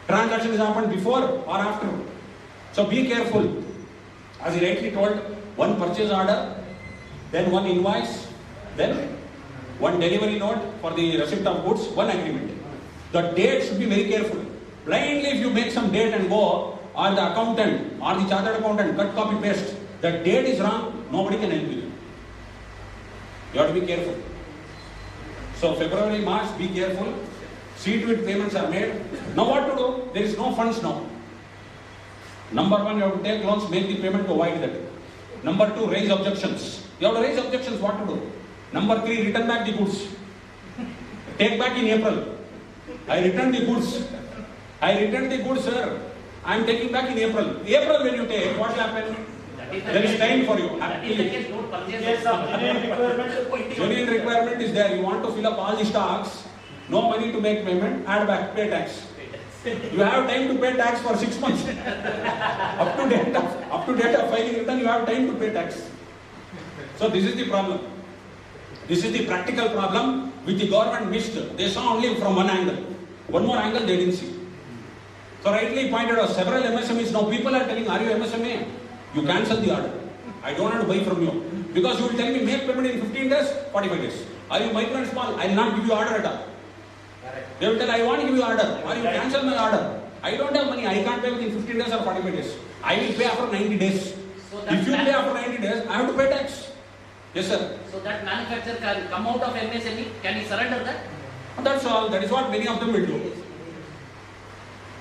Transaction is happened before or after. So be careful. As he rightly told, one purchase order, then one invoice, then one delivery note for the receipt of goods, one agreement. The date should be very careful. Blindly if you make some date and go, or the accountant or the chartered accountant cut, copy, paste, the date is wrong, nobody can help you. You have to be careful. So February, March, be careful. See to it payments are made. Now what to do? There is no funds now. Number one, you have to take loans, make the payment to avoid that. Number two, raise objections. You have to raise objections, what to do? Number three, return back the goods. Take back in April. I returned the goods. I returned the goods, sir. I am taking back in April. April when you take, what will happen? There is time for you. Genuine requirement is there. You want to fill up all the stocks. No money to make payment. Add back, pay tax. You have time to pay tax for 6 months. up to date of filing return, you have time to pay tax. So this is the problem. This is the practical problem which the government missed. They saw only from one angle. One more angle they didn't see. So rightly pointed out, several MSMEs, now people are telling, are you MSME? You cancel the order. I don't want to buy from you. Because you will tell me, make payment in 15 days, 45 days. Are you micro and small? I will not give you order at all. They will tell, I want to give you order. Or you cancel my order. I don't have money. I can't pay within 15 days or 45 days. I will pay after 90 days. So if you pay after 90 days, I have to pay tax. Yes, sir. So that manufacturer can come out of MSME, can he surrender that? That's all. That is what many of them will do.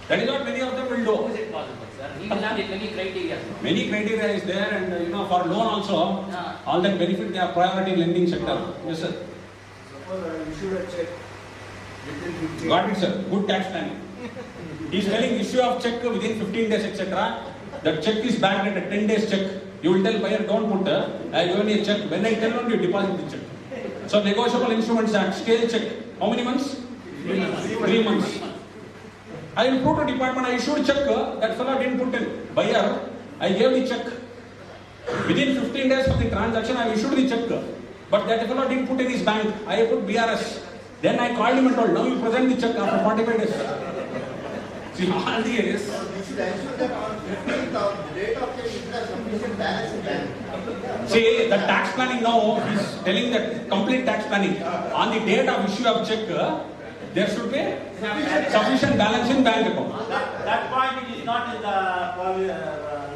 That is what many of them will do. How is it possible, sir? He will have many criteria. Many criteria is there, and for loan also, all that benefit they have priority lending sector. Yes, sir. Suppose I issued a check within 15 Got it, sir. Good tax planning. He is telling issue of check within 15 days, etc. The check is backed at a 10 days check. You will tell buyer, don't put I given you a check. When I tell you, deposit the check. So negotiable instruments act, scale check. How many months? 3 months. I will prove to department, I issued check, that fellow didn't put in. Buyer, I gave the check. Within 15 days of the transaction, I issued the check. But that fellow didn't put in his bank. I put BRS. Then I called him and told, now you present the check after 45 days. See, all the years. You should ensure that on 15th, the date of check, you should have sufficient balance in bank. See, the tax planning now is telling that complete tax planning. On the date of issue of check, there should be sufficient balance in bank account. That point it is not in the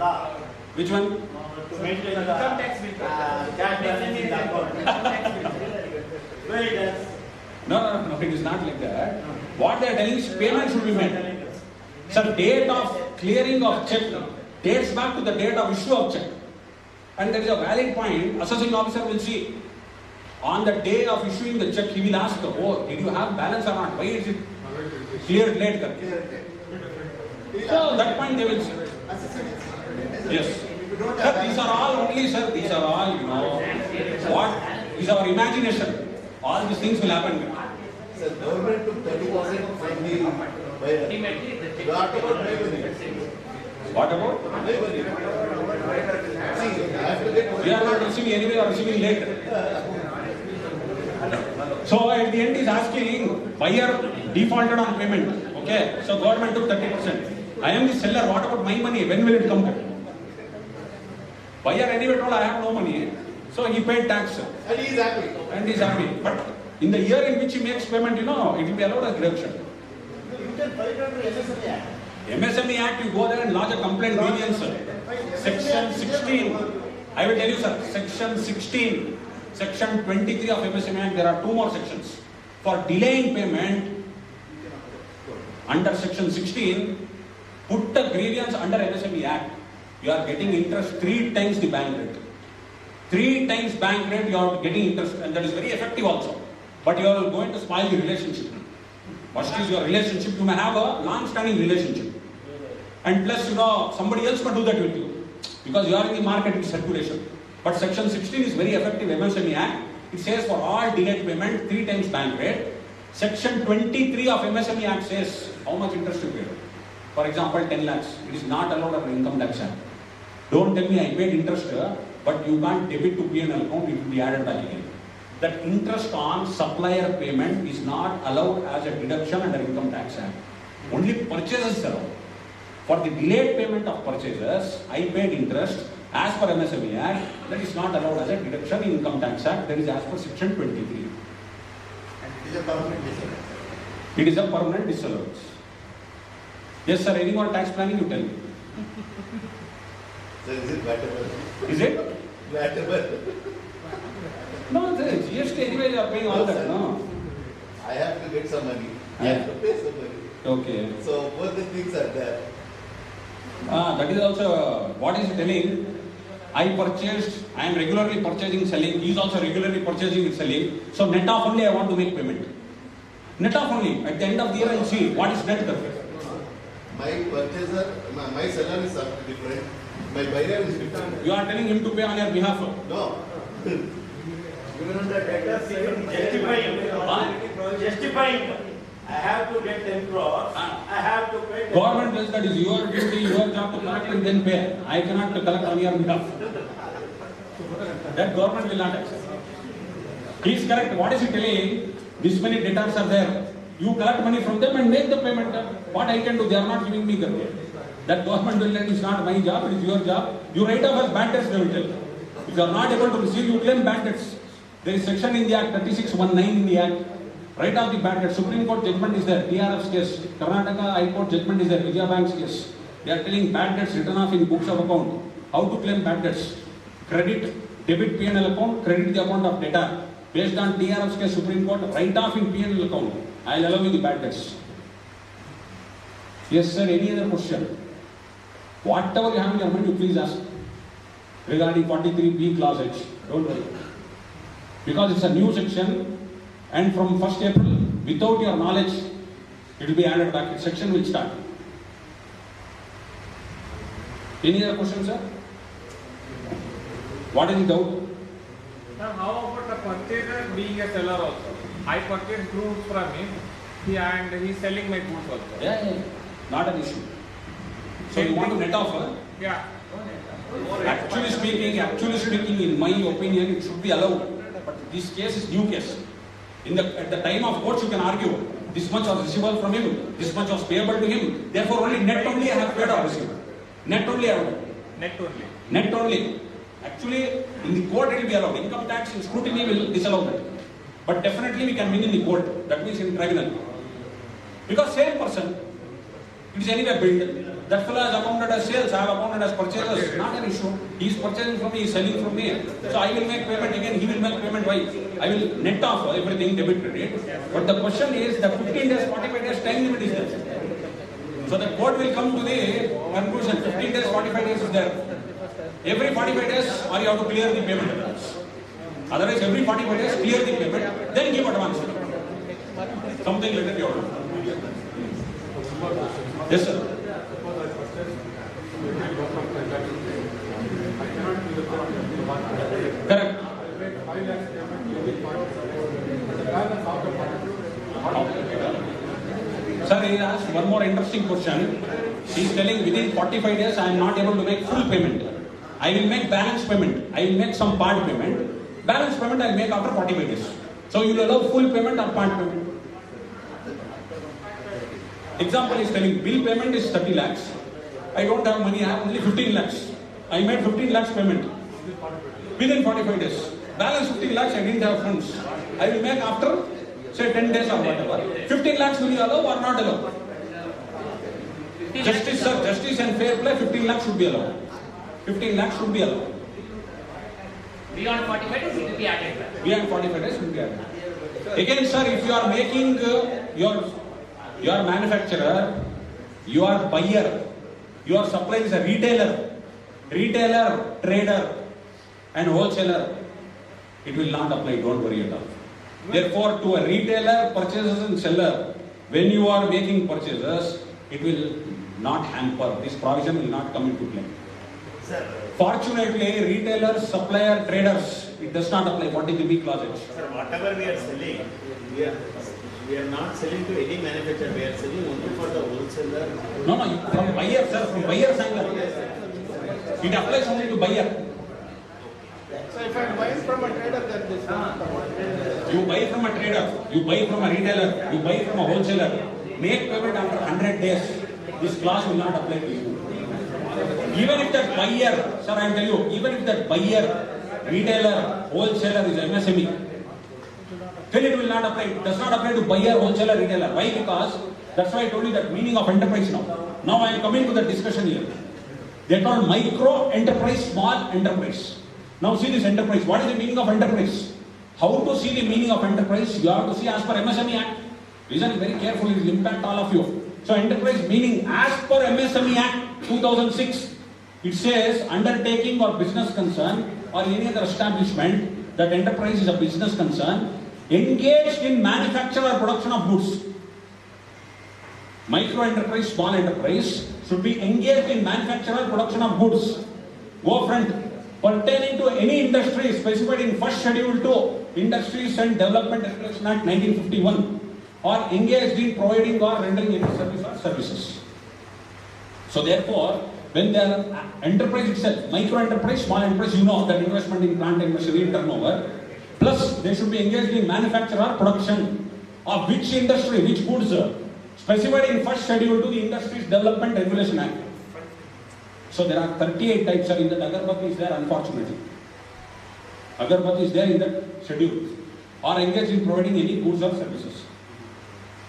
law. Which one? To maintain the cash balance in the account. Where it is. No, it is not like that. What they are telling is payment should be made. So date of clearing of check dates back to the date of issue of check. And there is a valid point. Assessing officer will see. On the day of issuing the check, he will ask, oh, did you have balance or not? Why is it cleared late? So that point they will see. Yes. Sir, these are all only, sir, these are all, what is our imagination. All these things will happen. Sir, government took 30% from the buyer. What about bravery? What about? Bravery. See, I have to get We are not receiving anyway or receiving late. So at the end he is asking, buyer defaulted on payment. Okay, so government took 30%. I am the seller, what about my money? When will it come back? Buyer anyway told, I have no money. So he paid tax. And he is happy. And he is happy. But in the year in which he makes payment, it will be allowed as deduction. You can file it under MSME Act. MSME Act, you go there and lodge a complaint grievance. Section 16. I will tell you, sir. Section 16. Section 23 of MSME Act, there are 2 more sections. For delaying payment, under Section 16, put the grievance under MSME Act. You are getting interest 3 times the bank rate. 3 times bank rate, you are getting interest, and that is very effective also. But you are going to spoil the relationship. First is your relationship. You may have a long-standing relationship. And plus, somebody else may do that with you. because you are in the market in circulation. But section 16 is very effective MSME Act. It says for all delayed payment 3 times bank rate. Section 23 of MSME Act says how much interest you pay. For example, 10 lakhs. It is not allowed under Income Tax Act. Don't tell me I paid interest, but you can't debit to P&L account, it will be added back again. That interest on supplier payment is not allowed as a deduction under Income Tax Act. Only purchases are allowed. For the delayed payment of purchases, I paid interest as per MSME Act, that is not allowed as a deduction in Income Tax Act, that is as per section 23. And it is a permanent disallowance. It is a permanent disallowance. Yes sir, any more tax planning you tell me. So is it vatable? Is it? Vatable. No, the GST anyway you are paying all that, no? I have to get some money. I Yeah. have to pay some money. Okay. So both the things are there. That is also, what is telling, I am regularly purchasing, selling, he is also regularly purchasing and selling, so net off only I want to make payment. Net off only, at the end of the year I will see what is net profit. My purchaser, my seller is different. My buyer is different. You are telling him to pay on your behalf. No. Even the debtor justifying. I have to get 10 crores. I have to pay. Government says that is your duty, your job to collect and then pay. I cannot collect on your behalf. That government will not accept. He is correct. What is he telling? This many debtors are there. You collect money from them and make the payment. What I can do? They are not giving me money. That government will tell, it's not my job, it is your job. You write off as bad debts, they will tell. If you are not able to receive, you claim bad debts. There is section in the Act, 3619 in the Act. Write off the bad debts. Supreme Court judgment is there. TRF's case. Karnataka High Court judgment is there. Vijaya Bank's case. They are telling bad debts written off in books of account. How to claim bad debts? Credit, debit P&L account, credit the amount of debtor. Based on TRF's case, Supreme Court, write off in P&L account. I will allow you the bad debts. Yes sir, any other question? Whatever you have in your mind, you please ask. Regarding 43B clause H, don't worry. Because it's a new section and from 1st April, without your knowledge, it will be added back. The section will start. Any other questions, sir? What is the doubt? Now, how about the purchaser being a seller also? I purchase goods from him and he is selling my goods also. Yeah. Not an issue. So you want to net off, huh? Yeah. Actually speaking, in my opinion, it should be allowed. But this case is new case. At the time of court, you can argue this much was receivable from him, this much was payable to him. Therefore, only net only I have paid or received. Net only I have done. Net only. Actually, in the court it will be allowed. Income tax and scrutiny will disallow that. But definitely we can win in the court. That means in tribunal. Because same person, it is anyway billed. That fellow has accounted as sales, I have accounted as purchases. Not an issue. He is purchasing from me, he is selling from me. So I will make payment again, he will make payment. Why? I will net off everything, debit, credit. But the question is, the 15 days, 45 days time limit is there. So the court will come to the conclusion, 15 days, 45 days is there. Every 45 days, or you have to clear the payment. Otherwise, every 45 days, clear the payment, then give advance. Something like that you have to do. Yes, sir. Correct. Sir, he asked one more interesting question. He is telling within 45 days I am not able to make full payment. I will make balance payment. I will make some part payment. Balance payment I will make after 45 days. So you will allow full payment or part payment. Example is telling bill payment is 30 lakhs. I don't have money, I have only 15 lakhs. I made 15 lakhs payment within 45 days. Balance 15 lakhs, I didn't have funds. I will make after, say 10 days or whatever. 15 lakhs will you allow or not allow? Justice, sir, justice and fair play, 15 lakhs should be allowed. 15 lakhs should be allowed. Beyond 45 days, it will be added back. Beyond 45 days, it will be added. Again, sir, if you are making your manufacturer, your buyer, your supplier is a retailer, trader, and wholesaler, it will not apply, don't worry at all. Therefore, to a retailer, purchasers and seller, when you are making purchases, it will not hamper. This provision will not come into play. Sir, Fortunately, retailers, supplier, traders, it does not apply. What is the B clause? sir, whatever we are selling, we are not selling to any manufacturer. We are selling only for the wholesaler. No, from buyer, sir, from buyer's angle. It applies only to buyer. So if I am buying from a trader, then this You buy from a trader, you buy from a retailer, you buy from a wholesaler. Make payment after 100 days. This clause will not apply to you. Even if that buyer, sir, I am telling you, even if that buyer, retailer, wholesaler is MSME, still it will not apply. It does not apply to buyer, wholesaler, retailer. Why? Because that's why I told you that meaning of enterprise now. Now I am coming to the discussion here. They are called micro enterprise, small enterprise. Now see this enterprise. What is the meaning of enterprise? How to see the meaning of enterprise? You have to see as per MSME Act. Listen very carefully, it will impact all of you. So enterprise meaning as per MSME Act 2006, it says undertaking or business concern or any other establishment that enterprise is a business concern engaged in manufacture or production of goods. Micro enterprise, small enterprise should be engaged in manufacture or production of goods. Go front. Pertaining to any industry specified in first schedule to Industries and Development Regulation Act 1951 or engaged in providing or rendering any service or services. So therefore, when they are enterprise itself, micro enterprise, small enterprise, you know that investment in plant and machinery turnover, plus they should be engaged in manufacture or production of which industry, which goods specified in first schedule to the Industries Development Regulation Act. So there are 38 types, in that Agarbatti is there, unfortunately. Agarbatti is there in that schedule. Or engaged in providing any goods or services.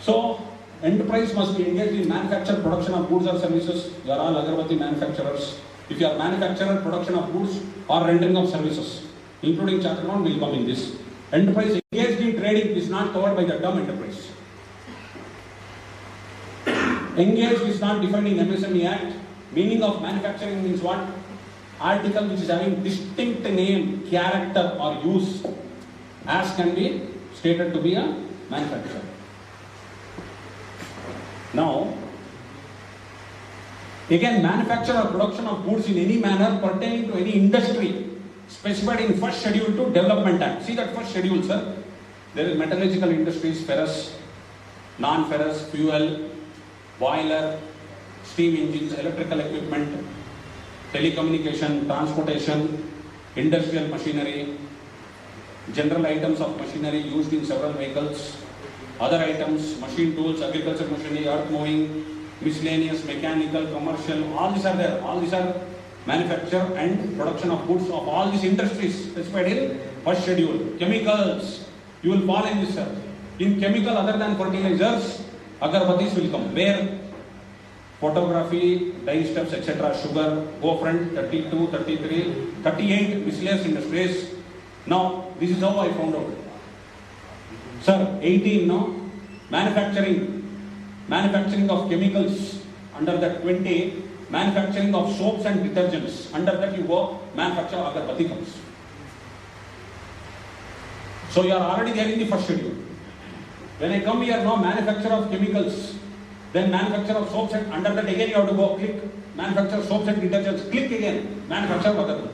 So, enterprise must be engaged in manufacture, production of goods or services. You are all Agarbatti manufacturers. If you are manufacturer, production of goods or rendering of services, including chapter 1 will come in this. Enterprise engaged in trading is not covered by the term enterprise. Engaged is not defined in MSME Act. Meaning of manufacturing means what? Article which is having distinct name, character or use as can be stated to be a manufacturer. Now, again, manufacture or production of goods in any manner pertaining to any industry specified in first schedule to Development Act. See that first schedule, sir. There is metallurgical industries, ferrous, non-ferrous, fuel, boiler, steam engines, electrical equipment, telecommunication, transportation, industrial machinery, general items of machinery used in several vehicles, other items, machine tools, agriculture machinery, earth moving, miscellaneous, mechanical, commercial, all these are there. All these are manufacture and production of goods of all these industries specified in first schedule. Chemicals, you will fall in this, sir. In chemical other than fertilizers, Agarbattis will come. Where? Photography, dye steps, etc. Sugar, go front, 32, 33, 38 miscellaneous industries. Now, this is how I found out. Sir, 18 now, manufacturing of chemicals, under that 20, manufacturing of soaps and detergents, under that you go, manufacture Agarbatti comes. So you are already there in the first schedule. When I come here now, manufacture of chemicals, then manufacture of soaps and under that again you have to go click, manufacture soaps and detergents, click again, manufacture Agarbatti.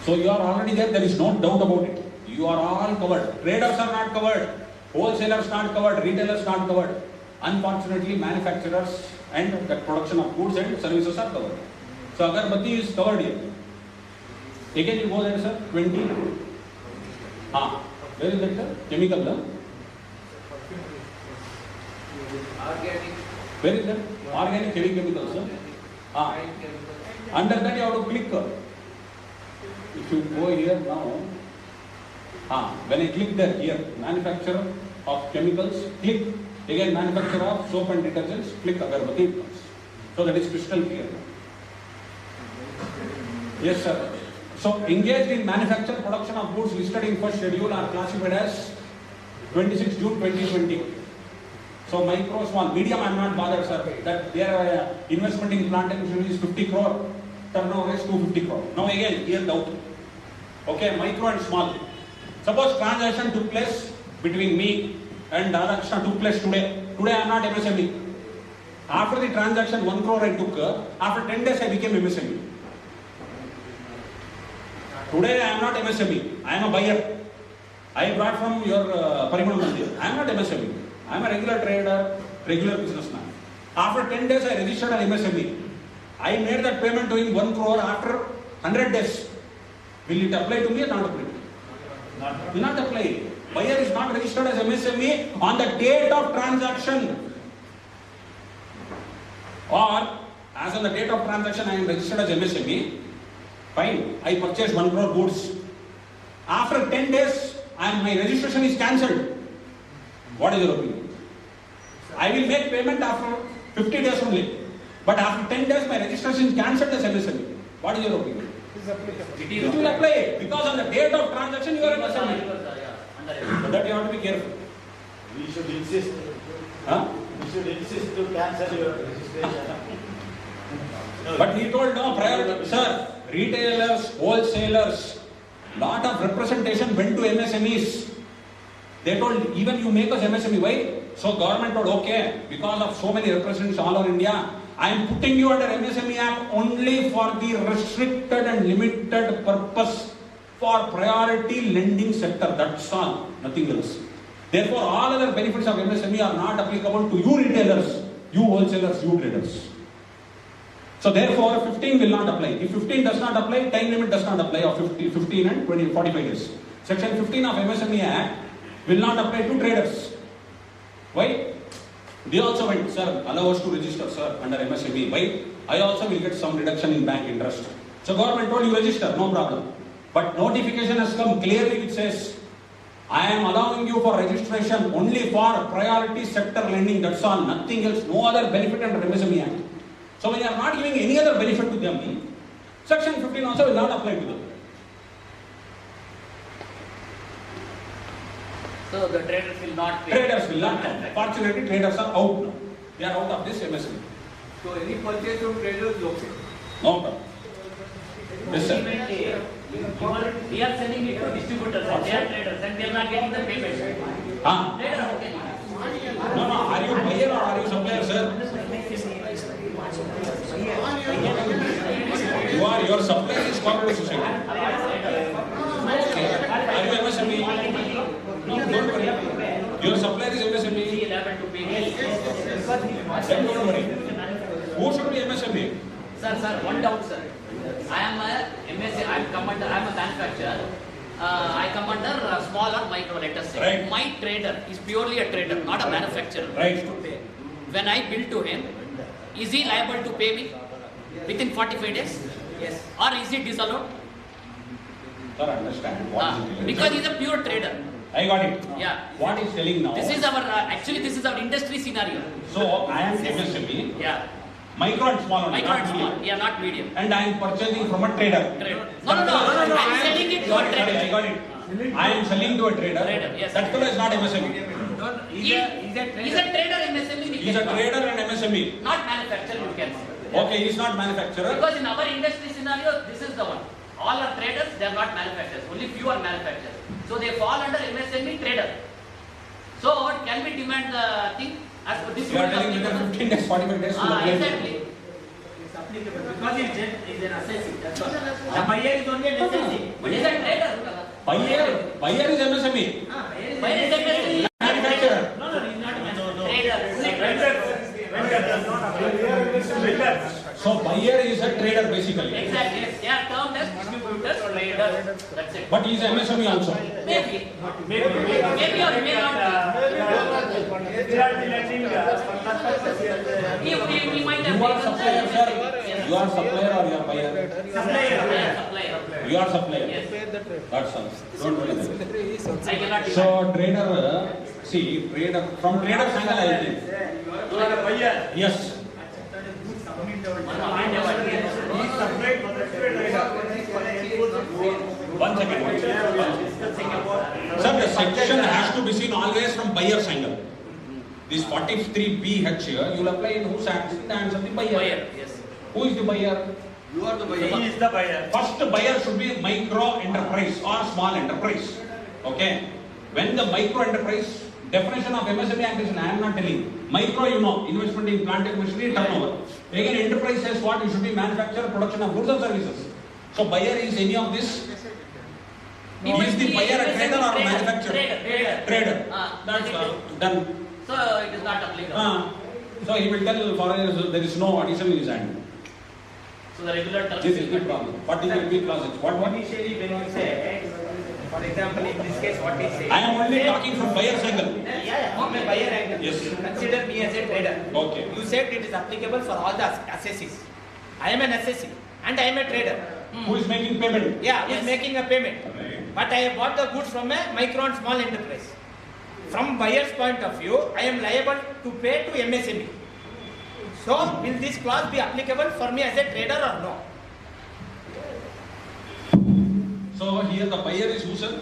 So you are already there is no doubt about it. You are all covered. Traders are not covered, wholesalers not covered, retailers not covered. Unfortunately, manufacturers and the production of goods and services are covered. So Agarbatti is covered here. Again you go there, sir, 20. Where is that, sir? Chemical, no? Organic. Where is that? Organic heavy chemicals, sir. Under that you have to click. If you go here now, when I click there, here, manufacturer of chemicals, click, again manufacturer of soap and detergents, click Agarbatti comes. So that is crystal clear. Yes, sir. So engaged in manufacture, production of goods listed in first schedule are classified as 26 June 2020. So micro, small, medium I am not bothered, sir. That their investment in plant and machinery is 50 crore, turnover is 250 crore. Now again, here doubt. Okay, micro and small. Suppose transaction took place between me and Radhakrishna took place today. Today I am not MSME. After the transaction, 1 crore I took. After 10 days, I became MSME. Today, I am not MSME. I am a buyer. I brought from your Parimal Mandir. I am not MSME. I am a regular trader, regular businessman. After 10 days, I registered an MSME. I made that payment to him 1 crore after 100 days. Will it apply to me or not apply? Will not apply. Buyer is not registered as MSME on the date of transaction. Or, as on the date of transaction, I am registered as MSME. Fine. I purchased 1 crore goods. After 10 days, my registration is cancelled. What is your opinion? I will make payment after 50 days only. But after 10 days, my registration is cancelled as MSME. What is your opinion? It will apply. Because on the date of transaction, you are MSME. But that you have to be careful. We should insist. Huh? We should insist to cancel your registration. But he told no priority. Sir, retailers, wholesalers, lot of representation went to MSMEs. They told even you make us MSME. Why? So government told okay, because of so many representatives all over India, I am putting you under MSME Act only for the restricted and limited purpose for priority lending sector. That's all, nothing else. Therefore, all other benefits of MSME are not applicable to you retailers, you wholesalers, you traders. So therefore, 15 will not apply. If 15 does not apply, time limit does not apply of 15 and 20, 45 days. Section 15 of MSME Act will not apply to traders. Why? They also went, sir, allow us to register, sir, under MSME. Why? I also will get some reduction in bank interest. So government told you register, no problem. But notification has come clearly which says, I am allowing you for registration only for priority sector lending, that's all, nothing else, no other benefit under MSME Act. So when you are not giving any other benefit to them, section 15 also will not apply to them. So the traders will not pay. Traders will not come. Fortunately, traders are out now. They are out of this MSME. So any purchase from traders is okay? No problem. Yes, sir. We are selling it to distributors and they are traders and they are not getting the payment. Ah. No, are you buyer or are you supplier, sir? Your supplier is cooperative society. Okay. Are you MSME? No, don't worry. Your supplier is MSME. Then don't worry. Who should be MSME? Sir, one doubt, sir. I am a MSME, I am a manufacturer. I come under small or micro, let us say. Right. My trader is purely a trader, not a manufacturer. Right. When I bill to him, is he liable to pay me within 45 days? Yes. Or is he disallowed? Sir, understand. What is it? Because he is a pure trader. I got it. Yeah. What is telling now? This is our, actually this is our industry scenario. So, I am MSME. Yeah. Micro and small only. Micro and small. Yeah, not medium. And I am purchasing from a trader. No. I am selling it to a trader. Sorry, I got it. I am selling to a trader. Yes. That fellow is not MSME. He is a trader in MSME. He is a trader and MSME. Not manufacturer, you can say. Okay, he is not manufacturer. Because in our industry scenario, this is the one. All are traders, they are not manufacturers. Only few are manufacturers. So they fall under MSME trader. So can we demand the thing as per this? You are telling within 15 days, 45 days. Exactly. Because it's an assessing. That's all. The buyer is only an assessing. But he is a trader. Buyer is MSME. Buyer is MSME. Manufacturer. No, he's not a Trader. So buyer is a trader basically. Exactly. They are termed as distributors or traders. That's it. But he is MSME also. Maybe. Maybe or may not be. We might have You are supplier, sir. Yes. You are supplier or you are buyer? Supplier. You are supplier. Yes. That's all. Don't worry that. I cannot So trader, see, trader from trader's angle I think. You are a buyer. Yes. One second. Sir, the section has to be seen always from buyer's angle. This 43BH here, you will apply in whose hands? In the hands of the buyer. Buyer. Yes. Who is the buyer? You are the buyer. He is the buyer. First buyer should be micro enterprise or small enterprise. Okay. When the micro enterprise definition of MSME Act is, I am not telling. Micro, you know, investment in plant and machinery, turnover. Again, enterprise says what? It should be manufacture, production of goods and services. So buyer is any of this? No, is the buyer a trader or a manufacturer? Trader. That's done. So it is not applicable. So he will tell foreigners there is no addition in his hand. So the regular terms. This is the problem. What is the big clauses? What? Initially, when you say, for example, in this case, what is saying? I am only talking from buyer's angle. Yeah, from a buyer angle. Yes. You consider me as a trader. Okay. You said it is applicable for all the assessees. I am an assessee and I am a trader. Who is making payment? Yeah, who is making a payment. Right. But I have bought the goods from a micro and small enterprise. From buyer's point of view, I am liable to pay to MSME. So, will this clause be applicable for me as a trader or no? So here the buyer is who, sir?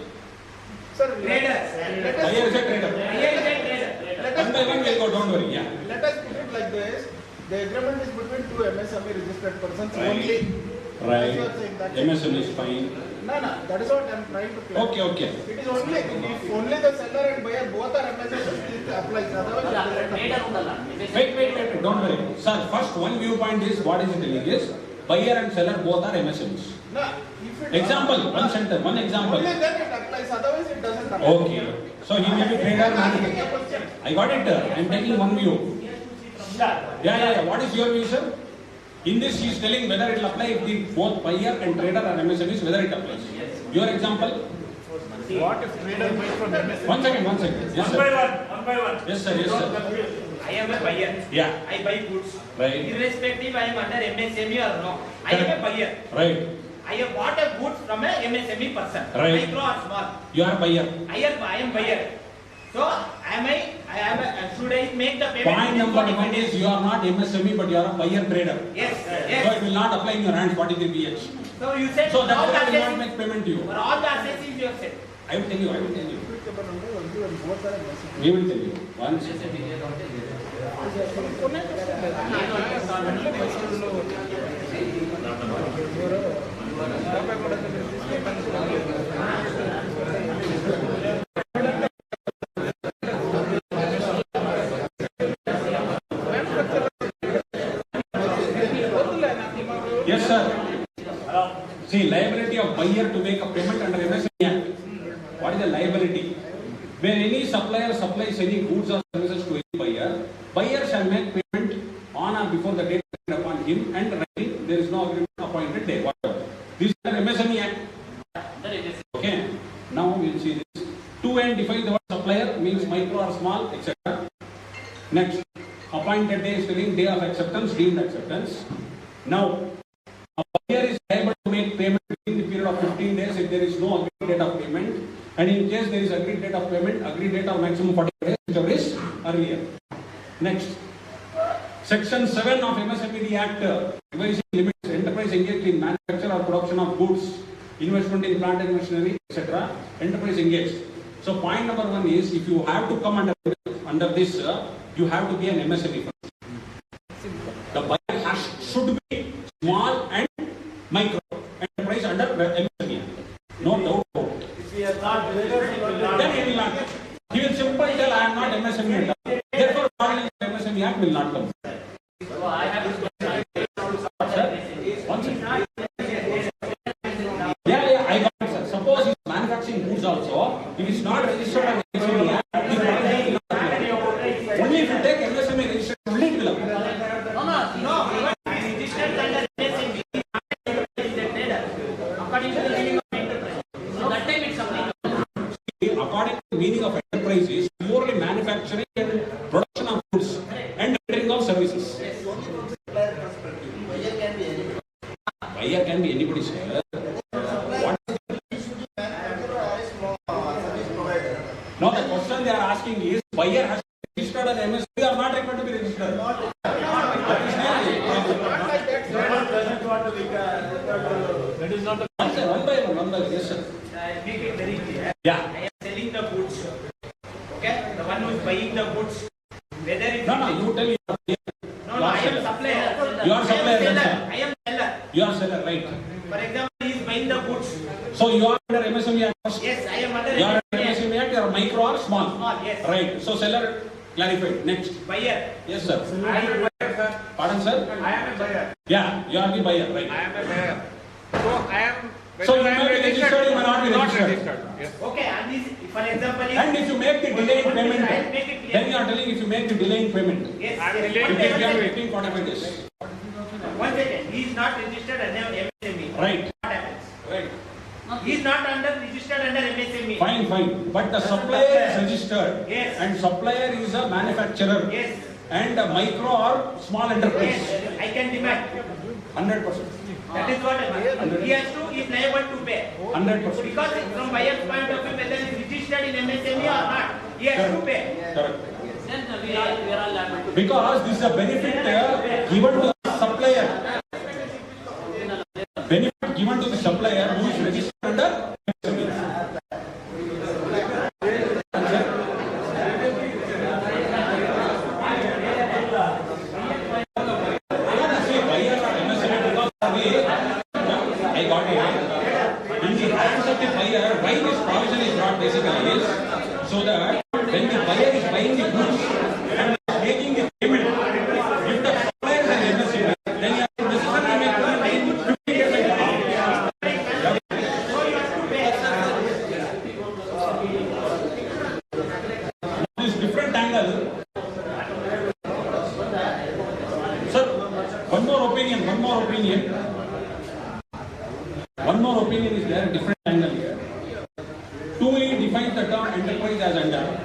Sir, trader. Buyer is a trader. Buyer is a trader. One by one we'll go, don't worry. Yeah. Let us put it like this. The agreement is between two MSME registered persons Right. only. Right. As you are saying, that's MSME is fine. No, that is what I am trying to clarify. Okay. It is only, if only the seller and buyer both are MSMEs, it applies. Otherwise, it doesn't apply. Wait, don't worry. Sir, first one viewpoint is, what is it telling is, buyer and seller both are MSMEs. No, if it Example, one sentence, one example. only then it applies, otherwise it doesn't apply. Okay. So he may be trader I am asking a manufacturer. question. I got it. I am taking one view. Yeah. What is your view, sir? In this, he is telling whether it will apply if the both buyer and trader are MSMEs, whether it applies. Your example? What if trader buys from MSME? One second. Yes, sir. One by one. Yes, sir. I am a buyer. Yeah. I buy goods. Right. Irrespective I am under MSME or no. I am a buyer. Right. I have bought a goods from a MSME person. Right. Micro or small. You are buyer. I am buyer. So should I make the payment? Point number one is you are not MSME but you are a buyer trader. Yes. So it will not apply in your hand 43 BH. So you said So all that the will not assessors, make payment to you. for all the assessors you have said. I will tell you. Both are MSME. We will tell you. Once. Yes, sir. See, liability of buyer to make a payment under MSME Act. What is the liability? When any supplier supplies any goods or services to any buyer, buyer shall make payment on or before the date upon him and writing. There is no agreement appointed day. Whatever. This is the MSME Act. Okay. Now we will see this. To and define the word supplier means micro or small, etc. Next, appointed day is telling day of acceptance, deemed acceptance. Now, a buyer is liable to make payment within the period of 15 days if there is no agreed date of payment, and in case there is agreed date of payment, agreed date of maximum 40 days, whichever is earlier. Next, Section 7 of MSME Act revising limits enterprise engaged in manufacture or production of goods, investment in plant and machinery, etc. Enterprise engaged. So point number one is, if you have to come under this, you have to be an MSME first. The buyer should be small and micro enterprise under MSME. No doubt about it. If he is not trader, Then he will not. He will simply tell, I am not MSME at all. Therefore, following the MSME Act will not come. So I have to One second. Yeah, I got it, sir. Suppose he is manufacturing goods also, if it is not registered on MSME Act, the provision will not apply. Only if you take MSME registered, only it will apply. No. Registered under MSME is a trader. According to the meaning of enterprise. So that time it's applicable. According to the meaning of enterprise is purely manufacturing and production of goods and rendering of services. Buyer can be anybody, sir. What? No, the question they are asking is, buyer has registered an MSP or not required to be registered? doesn't want to be that is not a One by one, yes, sir. Make it very clear. Yeah. I am selling the goods. Okay? The one who is buying the goods. Whether it No, you tell you are buyer. No, I am supplier. You are supplier, sir. I am seller. You are seller, right? For example, he is buying the goods. So you are under MSME Act first? Yes, I am under You are under MSME. MSME Act, you are micro or small? small, yes. Right. So seller clarified. Next. Buyer. Yes, sir. I am a buyer, sir. Pardon, sir? I am a buyer. Yeah, you are the buyer, right? I am a buyer. So I am. So you whether I am may be registered, you may not be registered. Yes. Okay, and this, for example, is And if you make the delay in payment, I'll make it clear. then you are telling if you make the delay in payment, Yes, I am yes. delayed. One you second, are waiting 45 days. one second. He is not registered under MSME. Right. What happens? Right. He is not registered under MSME. Fine, fine. But the supplier is registered. Yes. And supplier is a manufacturer. Yes. And a micro or small enterprise. Yes, I can demand. 100%. That is what I mean. He is liable to pay. 100%. Because from buyer's point of view, whether he is registered in MSME or not, he has to pay. Correct. Then we are liable to pay. Because this is a benefit given to the supplier. Benefit given to the supplier who is registered under MSME. I got it. In the hands of the buyer, why this provision is brought basically is so that when the buyer is buying the goods and making the payment, if the supplier is an MSME, then you have to necessarily make the 50 days in advance. This different angle. Sir, one more opinion is there, different angle here. 2E defines the term enterprise as under.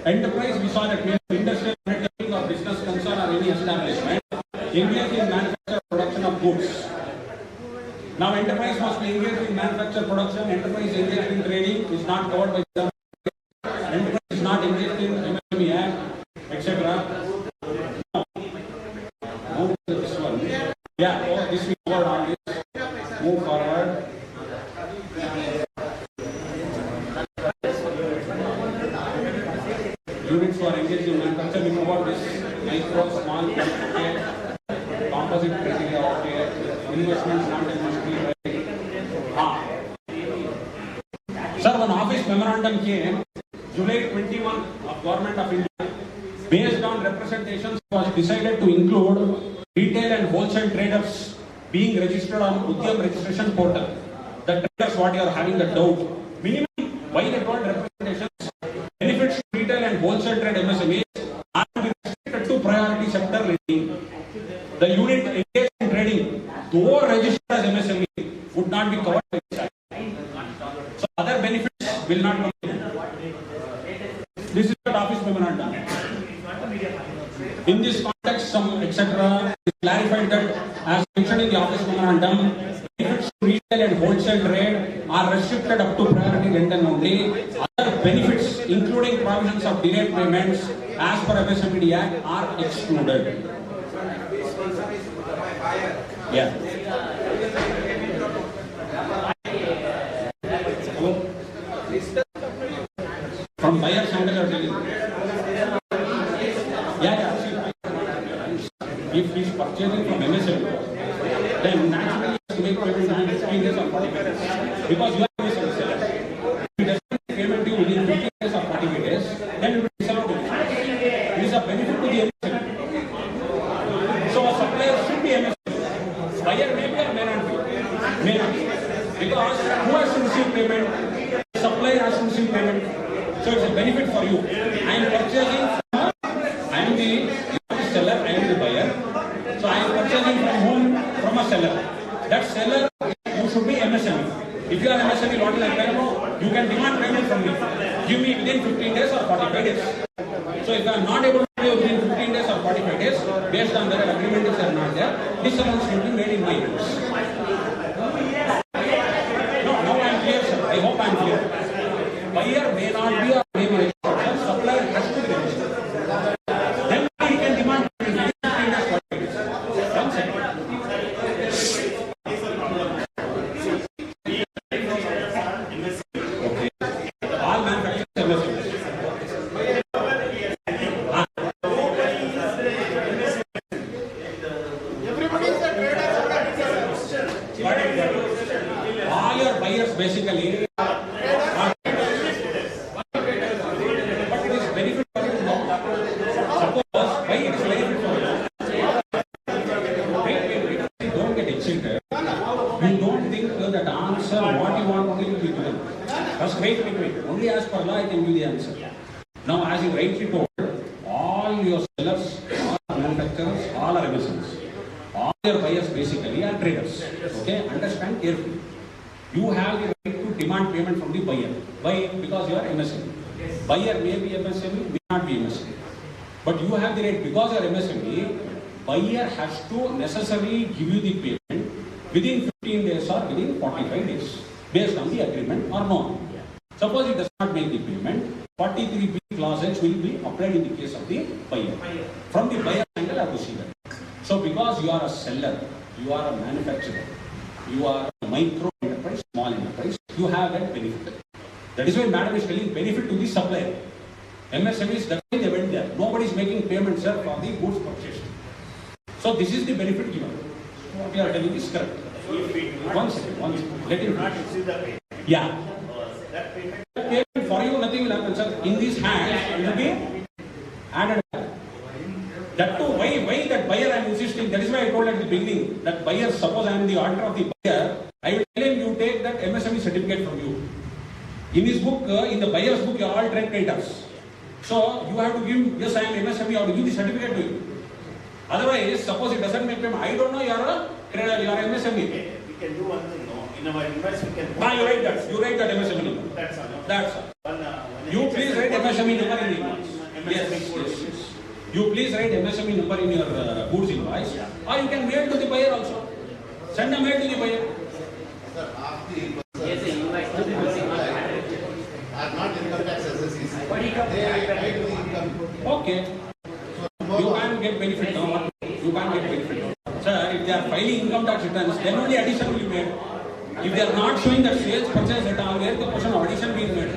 Enterprise, we saw that means industrial undertaking or business concern or any establishment engaged in manufacture production of goods. Now enterprise must be engaged in manufacture production, enterprise engaged in trading is not covered by the enterprise is not engaged in MSME Act, etc. Move to this one. Yeah, this we covered on this. Move forward. Units who are engaged in manufacture, we covered this micro, small, okay, composite criteria, okay, investments, not industry, right? Sir, one office memorandum came July 21 of Government of India. Based on representations, was decided to include retail and wholesale traders being registered on Udyam registration portal. The traders, what you are having the doubt. Minimum, why they told representations, benefits to retail and wholesale trade MSMEs are to be restricted to priority sector lending. The unit engaged in trading, though registered as MSME, would not be covered by this act. So other benefits will not come in. This is the office memorandum. In this context, some etc. is clarified that as mentioned in the office memorandum, benefits to retail and wholesale trade are restricted up to priority rental only. Other benefits, including provisions of delayed payments as per MSME Act, are excluded. Yeah. From buyer's angle or telling? Yeah. If he is purchasing from MSME, then naturally he has to make payment within 15 days or 45 days. Because you are MSME seller. If he doesn't make payment due within 15 days or 45 days, then it will be disallowed. It is a benefit to the MSME. So a supplier should be MSME. Buyer may be or may not be. May not be. Because who has to receive payment? The supplier has to receive payment. So it's a benefit for you. I am purchasing from, I am the seller, I am the buyer. So I am purchasing from whom? From a seller. That seller, you should be MSME. If you are MSME, what will happen? You can demand payment from me. Give me within 15 days or 45 days. So if I am not able to pay within 15 days or 45 days, based on their agreements are not there, this amount should be made in my hands. No, now I am clear, sir. I hope I am clear. Buyer may not be or may be registered. Supplier has to be registered. Then he can demand payment within 15 days, 45 days. One second. Okay. All manufacturers MSME. All your buyers basically are, but it is hesitate. You don't think that answer what you want only will be given. First, wait. Only as per law I can give the answer. Now, as you rightly told, all your sellers, all manufacturers, all are MSMEs. All your buyers basically are traders. Okay, understand carefully. You have the right to demand payment from the buyer. Why? Because you are MSME. Buyer may be MSME, may not be MSME. But you have the right, because you are MSME, buyer has to necessarily give you the payment within 15 days or within 45 days, based on the agreement or not. Suppose it does not make the payment, 43B clause H will be applied in the case of the buyer. From the buyer angle, I have to see that. So because you are a seller, you are a manufacturer, you are a micro enterprise, small enterprise, you have that benefit. That is why Madam is telling benefit to the supplier. MSMEs, that's why they went there. Nobody is making payments, sir, for the goods purchased. So this is the benefit given. What you are telling is correct. One second. Let him not receive the payment. Yeah. That payment. For you, nothing will happen, sir. In these hands, it will be added. That too, why that buyer I am insisting, that is why I told at the beginning, that buyer, suppose I am the auditor of the buyer, I will tell him you take that MSME certificate from you. In his book, in the buyer's book, you are all trade creditors. So you have to give, yes, I am MSME, I have to give the certificate to you. Otherwise, suppose it doesn't make payment, I don't know you are MSME. We can do one thing, no? In our invoice, we can. You write that. You write that MSME number. That's all. No? That's all. You please write MSME number in the invoice. Yes. You please write MSME number in your goods invoice, or you can mail to the buyer also. Send a mail to the buyer. Yes, invoice. Are not income tax assessees. Okay. You can get benefit now. You can get benefit. Sir, if they are filing income tax returns, then only addition will be made. If they are not showing that sales purchase return, where the question of addition being made?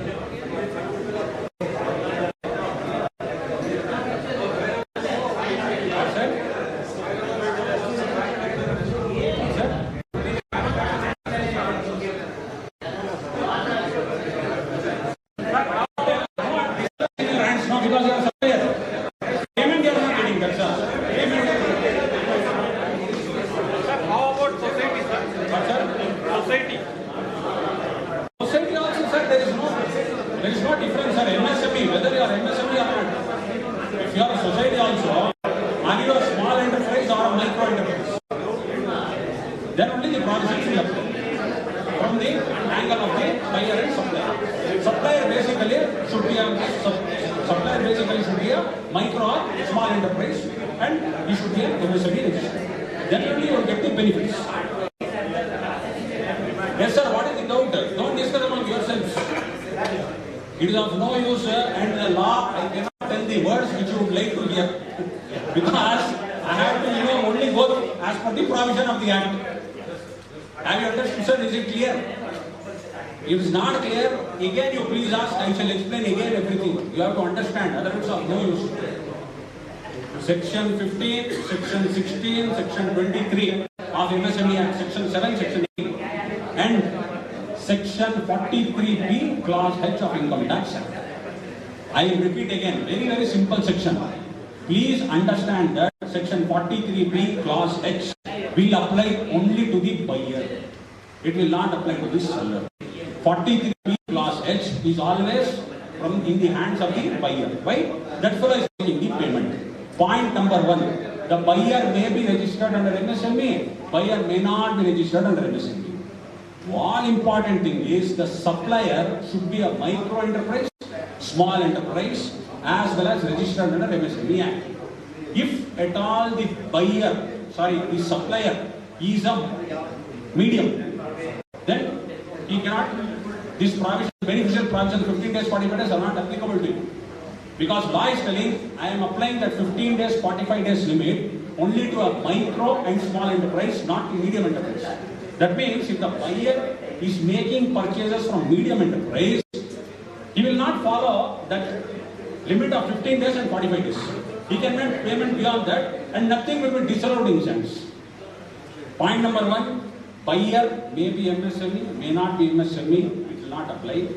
It is of no use, and the law, I cannot tell the words which you would like to hear, because I have to only go as per the provision of the Act. Have you understood, sir? Is it clear? If it is not clear, again you please ask, I shall explain again everything. You have to understand, otherwise of no use. Section 15, Section 16, Section 23 of MSME Act, Section 7, Section 8, and Section 43B, Clause H of Income Tax Act. I will repeat again, very simple section. Please understand that Section 43B, Clause H will apply only to the buyer. It will not apply to the seller. 43B, Clause H is always in the hands of the buyer. Why? That fellow is making the payment. Point number 1. The buyer may be registered under MSME, buyer may not be registered under MSME. All important thing is the supplier should be a micro enterprise, small enterprise, as well as registered under MSME Act. If at all the the supplier is a medium, then he cannot, this provision, beneficial provision 15 days, 45 days are not applicable to you. Because law is telling, I am applying that 15 days, 45 days limit only to a micro and small enterprise, not to medium enterprise. That means if the buyer is making purchases from medium enterprise, he will not follow that limit of 15 days and 45 days. He can make payment beyond that and nothing will be disallowed in his hands. Point number 1, buyer may be MSME, may not be MSME, it will not apply.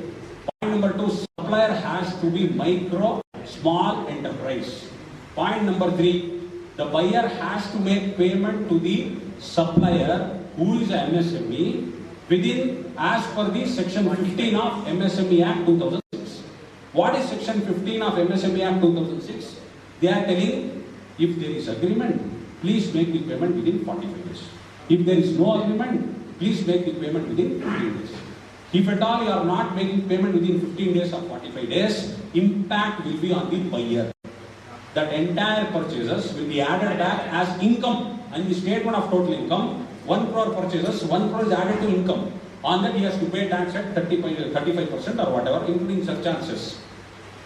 Point number 2, supplier has to be micro, small enterprise. Point number 3, the buyer has to make payment to the supplier who is a MSME within, as per the section 15 of MSME Act 2006. What is section 15 of MSME Act 2006? They are telling, if there is agreement, please make the payment within 45 days. If there is no agreement, please make the payment within 15 days. If at all you are not making payment within 15 days or 45 days, impact will be on the buyer. That entire purchases will be added back as income and the statement of total income. 1 crore purchases, 1 crore is added to income. On that he has to pay tax at 35% or whatever, including surcharges.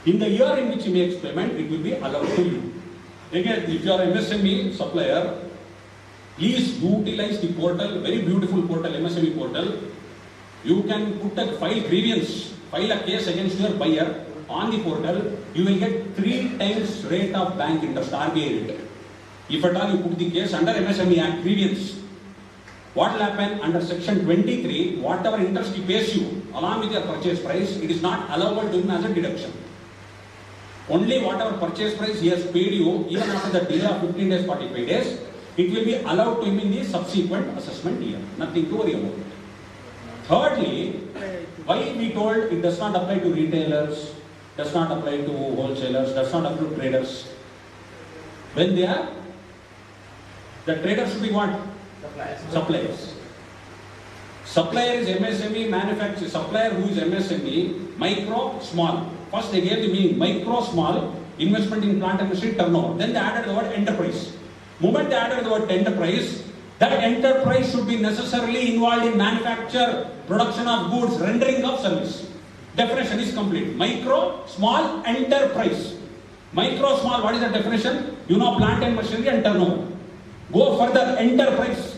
In the year in which he makes payment, it will be allowed to you. Again, if you are an MSME supplier, please utilize the portal, very beautiful portal, MSME portal. You can put a file grievance, file a case against your buyer on the portal. You will get 3 times rate of bank interest, RBI rate. If at all you put the case under MSME Act grievance, what will happen under section 23, whatever interest he pays you along with your purchase price, it is not allowable to him as a deduction. Only whatever purchase price he has paid you, even after the delay of 15 days, 45 days, it will be allowed to him in the subsequent assessment year. Nothing to worry about it. Thirdly, why we told it does not apply to retailers, does not apply to wholesalers, does not apply to traders. When they are, the traders should be what? Suppliers. Supplier is MSME, manufacturer. Supplier who is MSME, micro, small. First they gave the meaning, micro, small, investment in plant and machinery, turnover. Then they added the word enterprise. Moment they added the word enterprise, that enterprise should be necessarily involved in manufacture, production of goods, rendering of service. Definition is complete. Micro, small, enterprise. Micro, small, what is the definition? You know, plant and machinery and turnover. Go further, enterprise.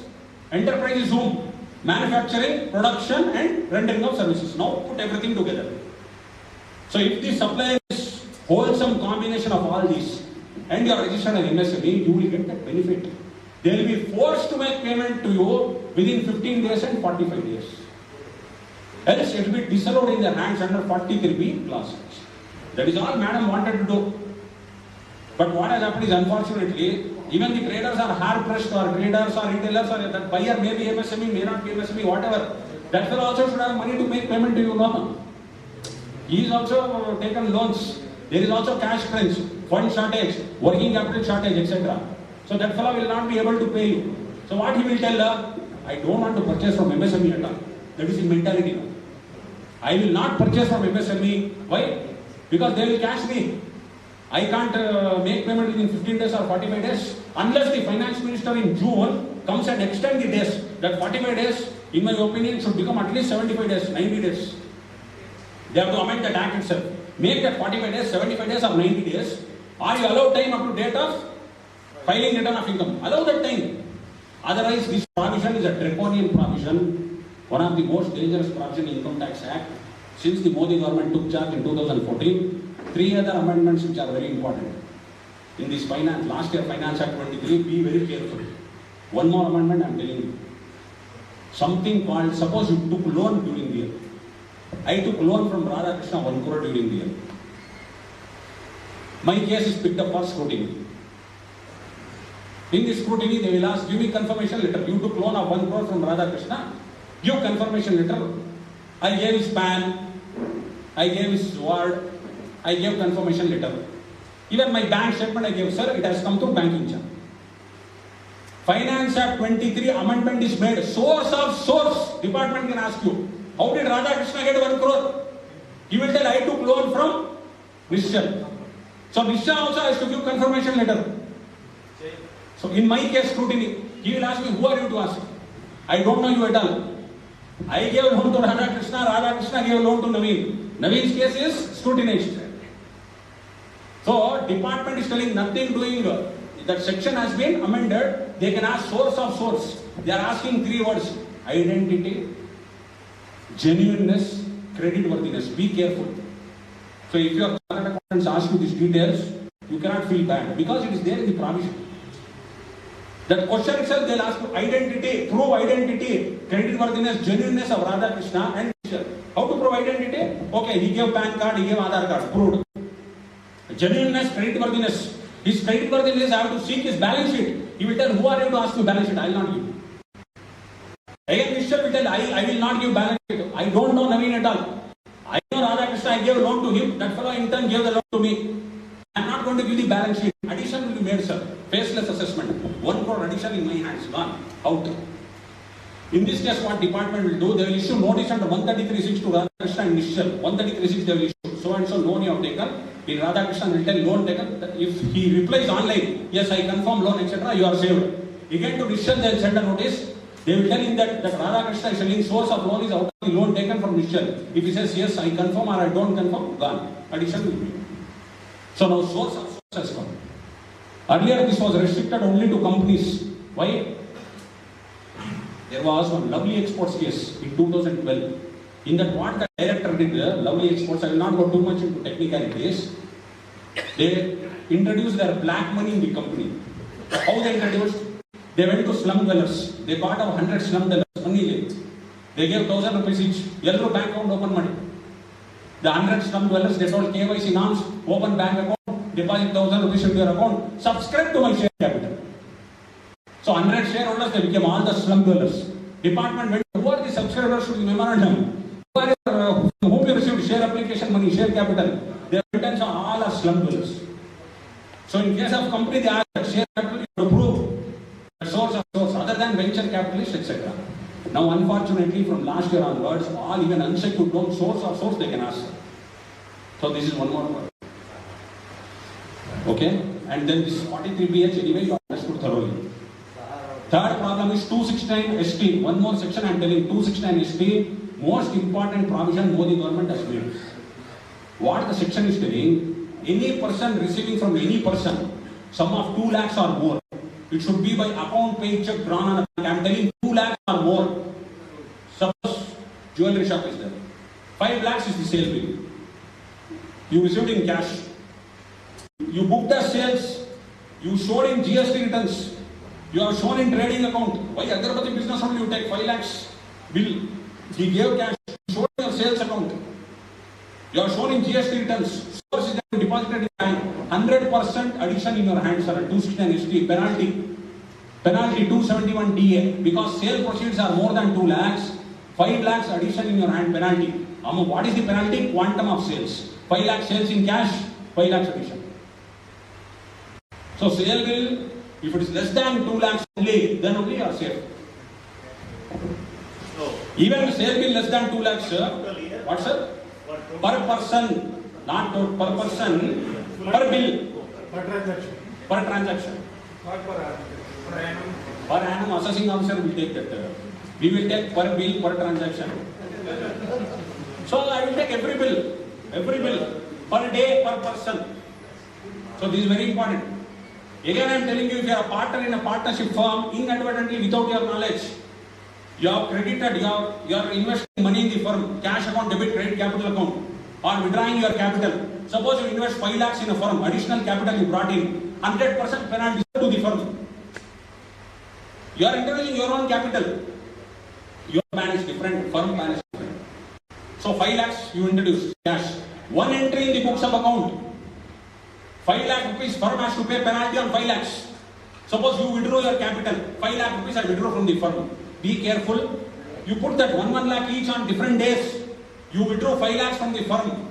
Enterprise is whom? Manufacturing, production and rendering of services. Now put everything together. So if the supplier is wholesome combination of all these and you are registered as MSME, you will get that benefit. They will be forced to make payment to you within 15 days and 45 days. Else it will be disallowed in their hands under 43B clause. That is all madam wanted to do. But what has happened is, unfortunately, even the traders are hard pressed, or traders or retailers, or that buyer may be MSME, may not be MSME, whatever. That fellow also should have money to make payment to you, no? He is also taken loans. There is also cash crunch, fund shortage, working capital shortage, etc. So that fellow will not be able to pay you. So what he will tell her? I don't want to purchase from MSME at all. That is his mentality now. I will not purchase from MSME. Why? Because they will cash me. I can't make payment within 15 days or 45 days unless the finance minister in June comes and extend the days. That 45 days, in my opinion, should become at least 75 days, 90 days. They have to amend the act itself. Make that 45 days, 75 days or 90 days. Are you allowed time up to date of filing return of income? Allow that time. Otherwise, this provision is a draconian provision, one of the most dangerous provision in Income Tax Act. Since the Modi government took charge in 2014, 3 other amendments which are very important. In this finance, last year Finance Act 23, be very careful. One more amendment I am telling you. Something called, suppose you took loan during the year. I took loan from Radhakrishna 1 crore during the year. My case is picked up for scrutiny. In this scrutiny, they will ask, give me confirmation letter. You took loan of 1 crore from Radhakrishna. Give confirmation letter. I gave his PAN. I gave his word. I gave confirmation letter. Even my bank statement I gave, sir, it has come through Bank Khincha. Finance Act 23 amendment is made. Source of source. Department can ask you, how did Radhakrishna get 1 crore? He will tell, I took loan from Nishchal. So Nishchal also has to give confirmation letter. So in my case, scrutiny, he will ask me, who are you to ask? I don't know you at all. I gave loan to Radhakrishna, Radhakrishna gave loan to Naveen. Naveen's case is scrutinized. So department is telling nothing doing. That section has been amended. They can ask source of source. They are asking 3 words: identity, genuineness, creditworthiness. Be careful. So if your Karnataka accountants ask you these details, you cannot feel bad because it is there in the provision. That question itself, they'll ask you identity, prove identity, creditworthiness, genuineness of Radhakrishna and Nishchal. How to prove identity? Okay, he gave PAN card, he gave Aadhaar card, proved. Genuineness, creditworthiness. His creditworthiness, I have to seek his balance sheet. He will tell, who are you to ask me balance sheet? I will not give. Again, Mr. will tell, I will not give balance sheet. I don't know Naveen at all. I know Radhakrishna, I gave a loan to him. That fellow in turn gave the loan to me. I am not going to give the balance sheet. Addition will be made, sir. Faceless assessment. 1 crore addition in my hands. Gone. Out. In this case, what department will do? They will issue notice under 133.6 to Radhakrishna and Nishal. 133.6 they will issue. So and so loan you have taken. In Radhakrishna will tell loan taken. If he replies online, yes, I confirm loan, etc., you are saved. Again to Nishal, they will send a notice. They will tell him that Radhakrishna is telling source of loan is out of the loan taken from Nishal. If he says yes, I confirm or I don't confirm, gone. Addition will be. So now source of source has come. Earlier this was restricted only to companies. Why? There was one Lovely Exports case in 2012. In that what the director did, Lovely Exports, I will not go too much into technicalities. They introduced their black money in the company. How they introduced? They went to slum dwellers. They got 100 slum dwellers money. They gave 1,000 rupees each. Yellow bank account open money. The 100 slum dwellers, they told KYC norms, open bank account, deposit 1,000 rupees into your account, subscribe to my share capital. So 100 shareholders, they became all the slum dwellers. Department went, who are the subscribers to the memorandum? Who are whom you received share application money, share capital? Their returns are all are slum dwellers. So in case of company, they ask that share capital, you have to prove the source of source, other than venture capitalists, etc. Now unfortunately, from last year onwards, all even unsecured loan source or source they can ask. So this is one more point. Okay? And then this 43BH anyway you understood thoroughly. Third problem is 269 ST. One more section I am telling. 269 ST, most important provision Modi government has made. What the section is telling, any person receiving from any person sum of 2 lakhs or more, it should be by account paid check drawn on a bank. I am telling 2 lakhs or more. Suppose jewelry shop is there. 5 lakhs is the sale bill. You received in cash. You booked as sales. You showed in GST returns. You have shown in trading account. Why Agarbatti business only you take 5 lakhs bill? He gave cash. You showed in your sales account. You have shown in GST returns. Source is deposited in bank. 100% addition in your hands, sir. 269 ST. Penalty. Penalty 271 DA. Because sale proceeds are more than 2 lakhs. 5 lakhs addition in your hand. Penalty. What is the penalty? Quantum of sales. 5 lakhs sales in cash. 5 lakhs addition. So sale bill, if it is less than 2 lakhs only, then only you are safe. So, even sale bill less than 2 lakhs, sir. What, sir? Per person, not per person, per bill. Per transaction. Per transaction. Not per annum. Per annum, assessing officer will take that. We will take per bill, per transaction. So I will take every bill, per day, per person. So this is very important. Again I am telling you, if you are a partner in a partnership firm, inadvertently without your knowledge, you have credited, you are investing money in the firm, cash account, debit, credit, capital account, or withdrawing your capital. Suppose you invest 5 lakhs in a firm, additional capital you brought in, 100% penalty to the firm. You are introducing your own capital. Your ban is different, firm ban is different. So 5 lakhs you introduce cash. One entry in the books of account. 5 lakh rupees, firm has to pay penalty on 5 lakhs. Suppose you withdraw your capital, 5 lakh rupees I withdraw from the firm. Be careful. You put that 1 lakh each on different days. You withdraw 5 lakhs from the firm.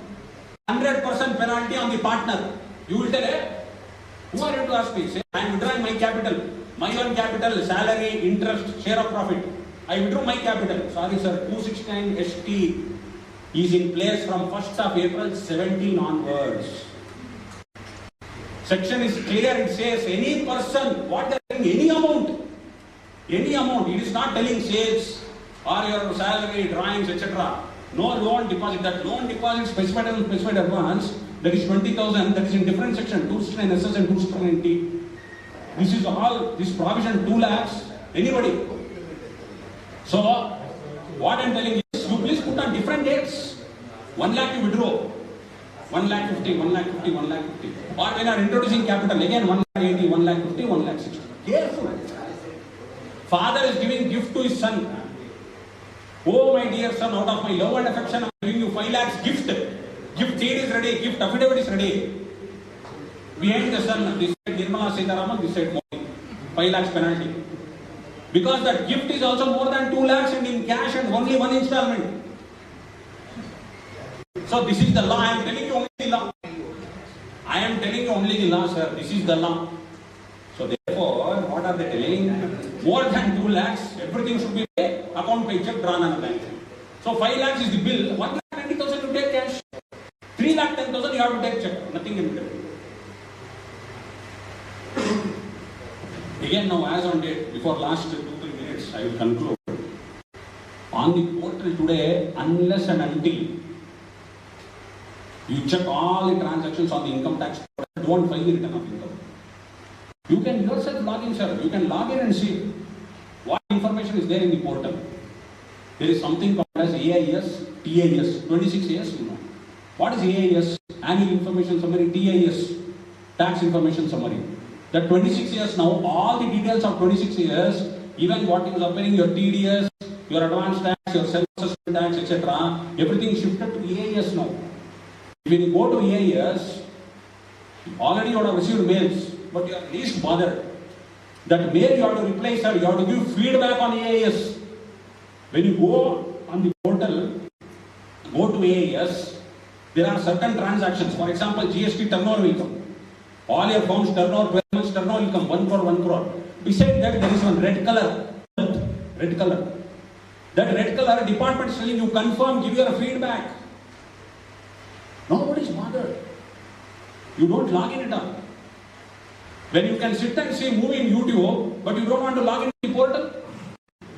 100% penalty on the partner. You will tell, hey, who are you to ask me? Say, I am withdrawing my capital. My own capital, salary, interest, share of profit. I withdraw my capital. Sorry sir, 269 ST is in place from 1st of April 17 onwards. Section is clear, it says any person, what they are saying, any amount. It is not telling sales or your salary, drawings, etc. No loan deposit. That loan deposit specified and specified advance, that is 20,000, that is in different section, 269 SS and 269 T. This is all, this provision 2 lakhs, anybody. So, what I am telling is, you please put on different dates. 1 lakh you withdraw. 1 lakh 50, 1 lakh 50, 1 lakh 50. Or when you are introducing capital, again 1 lakh 80, 1 lakh 50, 1 lakh 60. Careful. Father is giving gift to his son. Oh my dear son, out of my love and affection, I am giving you 5 lakhs gift. Gift deed is ready, gift affidavit is ready. Behind the son, this side Nirmala Sitharaman, this side Modi. 5 lakhs penalty. Because that gift is also more than 2 lakhs and in cash and only one installment. So this is the law. I am telling you only the law. I am telling you only the law, sir. This is the law. So therefore, what are they telling? More than 2 lakhs, everything should be paid, account pay check drawn on a bank. So 5 lakhs is the bill, 1,20,000 you take cash. 3,10,000 you have to take check, nothing in return. Again now as on date, before last 2-3 minutes, I will conclude. On the portal today, unless and until you check all the transactions on the income tax portal, don't file the return of income. You can yourself log in, sir. You can log in and see what information is there in the portal. There is something called as AIS, TIS, 26 years, you know. What is AIS? Annual Information Summary, TIS, Tax Information Summary. That 26 years now, all the details of 26 years, even what is appearing, your TDS, your advance tax, your self-assessment tax, etc., everything shifted to AIS now. When you go to AIS, already you would have received mails, but you are least bothered. That mail you have to reply, sir, you have to give feedback on AIS. When you go on the portal, go to AIS, there are certain transactions. For example, GST turnover will come. All your firms turnover, 12 months turnover will come, 1 crore, 1 crore. Beside that, there is one red color. Red color. That red color, department is telling you confirm, give your feedback. Nobody is bothered. You don't log in it up. When you can sit and see movie in YouTube, but you don't want to log in the portal.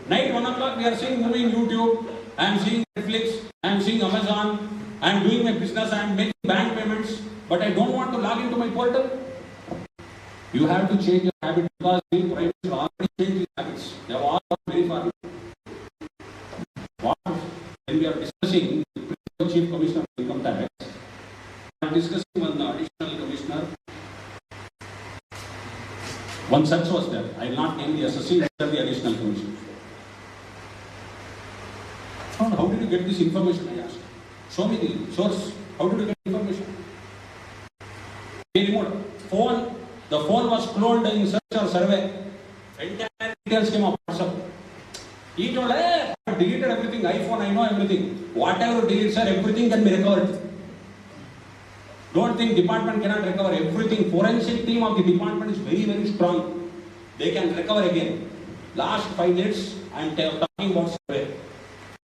Night 1 o'clock, we are seeing movie in YouTube. I am seeing Netflix. I am seeing Amazon. I am doing my business. I am making bank payments. But I don't want to log into my portal. You have to change your habit because the private should already change these habits. They have all gone very far. When we are discussing the Principal Chief Commissioner of Income Tax, we are discussing one additional commissioner. One such was there. I will not name the associate, the additional commissioner. How did you get this information? I asked. Show me the source. How did you get information? Remote phone. The phone was cloned in search or survey. Entire details came up WhatsApp. He told, hey, I deleted everything. iPhone, I know everything. Whatever deleted, sir, everything can be recovered. Don't think department cannot recover everything. Forensic team of the department is very, very strong. They can recover again. Last 5 minutes, I am talking about survey.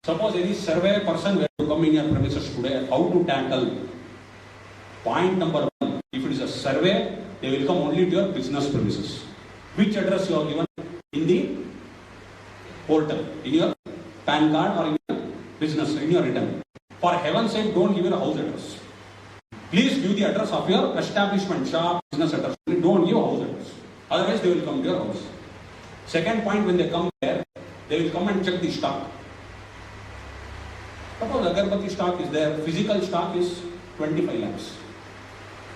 Suppose any survey person were to come in your premises today, how to tackle? Point number 1, if it is a survey, they will come only to your business premises. Which address you have given in the portal, in your PAN card or in your business, in your return. For heaven's sake, don't give your house address. Please give the address of your establishment, shop, business address. Don't give house address. Otherwise, they will come to your house. Second point, when they come there, they will come and check the stock. Suppose Agarbatti stock is there, physical stock is 25 lakhs.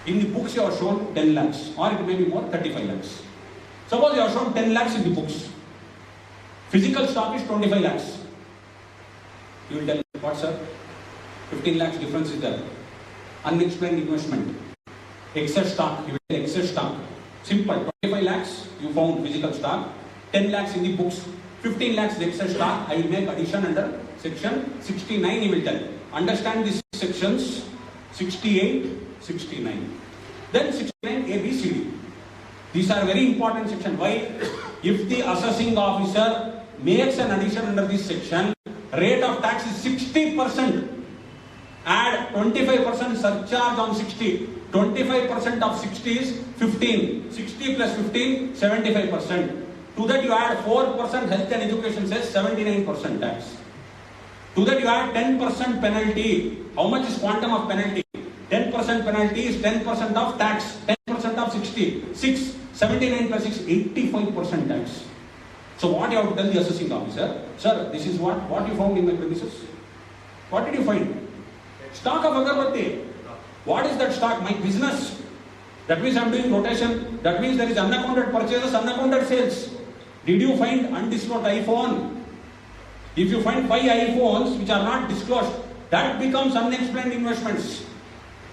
In the books you are shown 10 lakhs or it may be more, 35 lakhs. Suppose you are shown 10 lakhs in the books. Physical stock is 25 lakhs. You will tell what, sir? 15 lakhs difference is there. Unexplained investment. Excess stock, you will tell excess stock. Simple, 25 lakhs you found physical stock, 10 lakhs in the books, 15 lakhs the excess stock. I will make addition under section 69, you will tell. Understand these sections 68, 69. Then 69 A, B, C, D. These are very important section. Why? If the assessing officer makes an addition under this section, rate of tax is 60%. Add 25% surcharge on 60. 25% of 60 is 15. 60 plus 15, 75%. To that you add 4% health and education, says 79% tax. To that you add 10% penalty. How much is quantum of penalty? 10% penalty is 10% of tax. 10% of 60. 6. 79 plus 6, 85% tax. So what you have to tell the assessing officer? Sir, this is what you found in my premises. What did you find? Stock of Agarbatti. What is that stock? My business. That means I am doing rotation. That means there is unaccounted purchases, unaccounted sales. Did you find undisclosed iPhone? If you find 5 iPhones which are not disclosed, that becomes unexplained investments.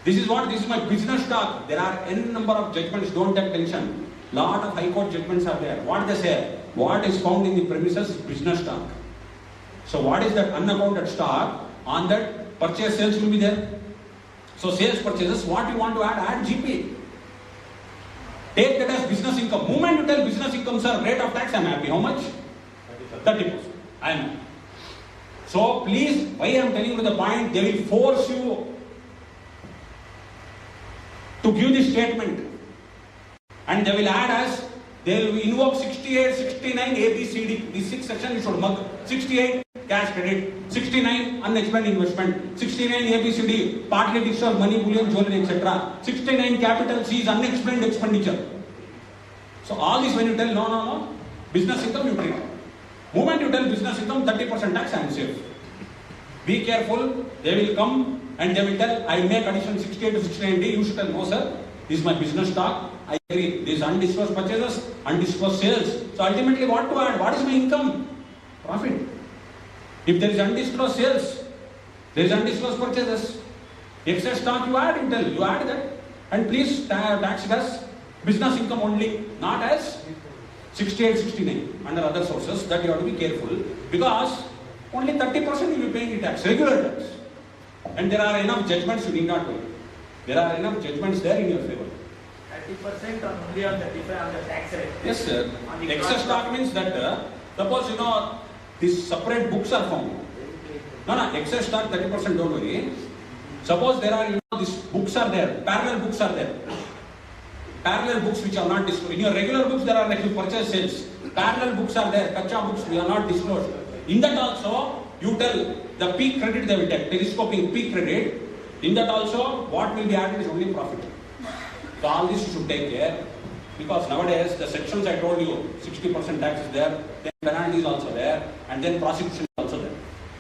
This is my business stock. There are n number of judgments, don't take tension. Lot of high court judgments are there. What they say? what is found in the premises business stock. So what is that unaccounted stock? On that purchase sales will be there. So sales purchases, what you want to add GP. Take that as business income. Moment you tell business income, sir, rate of tax, I am happy. How much? 30%. I am. So please, why I am telling you the point, they will force you to give this statement. And they will add as, they will invoke 68, 69, ABCD. These 6 sections you should mug. 68, cash credit. 69, unexplained investment. 69, ABCD, partly discharged money, bullion, jewelry, etc. 69, capital C is unexplained expenditure. So all this when you tell, no, business income you treat. Moment you tell business income, 30% tax, I am safe. Be careful, they will come and they will tell, I make addition 68 to 69D, you should tell, no sir, this is my business stock, I agree, these undisclosed purchases, undisclosed sales. So ultimately what to add? What is my income? Profit. If there is undisclosed sales, there is undisclosed purchases, excess stock you add, you add that, and please tax it as business income only, not as 68, 69 under other sources. That you have to be careful, because only 30% you will be paying the tax, regular tax. And there are enough judgments you need not pay. There are enough judgments there in your favor. 30% only on the tax rate. Yes sir. Excess stock means that, suppose these separate books are found. No, excess stock 30%, don't worry. Suppose there are, these books are there, parallel books are there. Parallel books which are not disclosed. In your regular books there are like you purchase sales. Parallel books are there, kacha books we are not disclosed. In that also, you tell the peak credit they will take, telescoping peak credit. In that also, what will be added is only profit. So all this you should take care, because nowadays the sections I told you, 60% tax is there, then penalty is also there, and then prosecution is also there.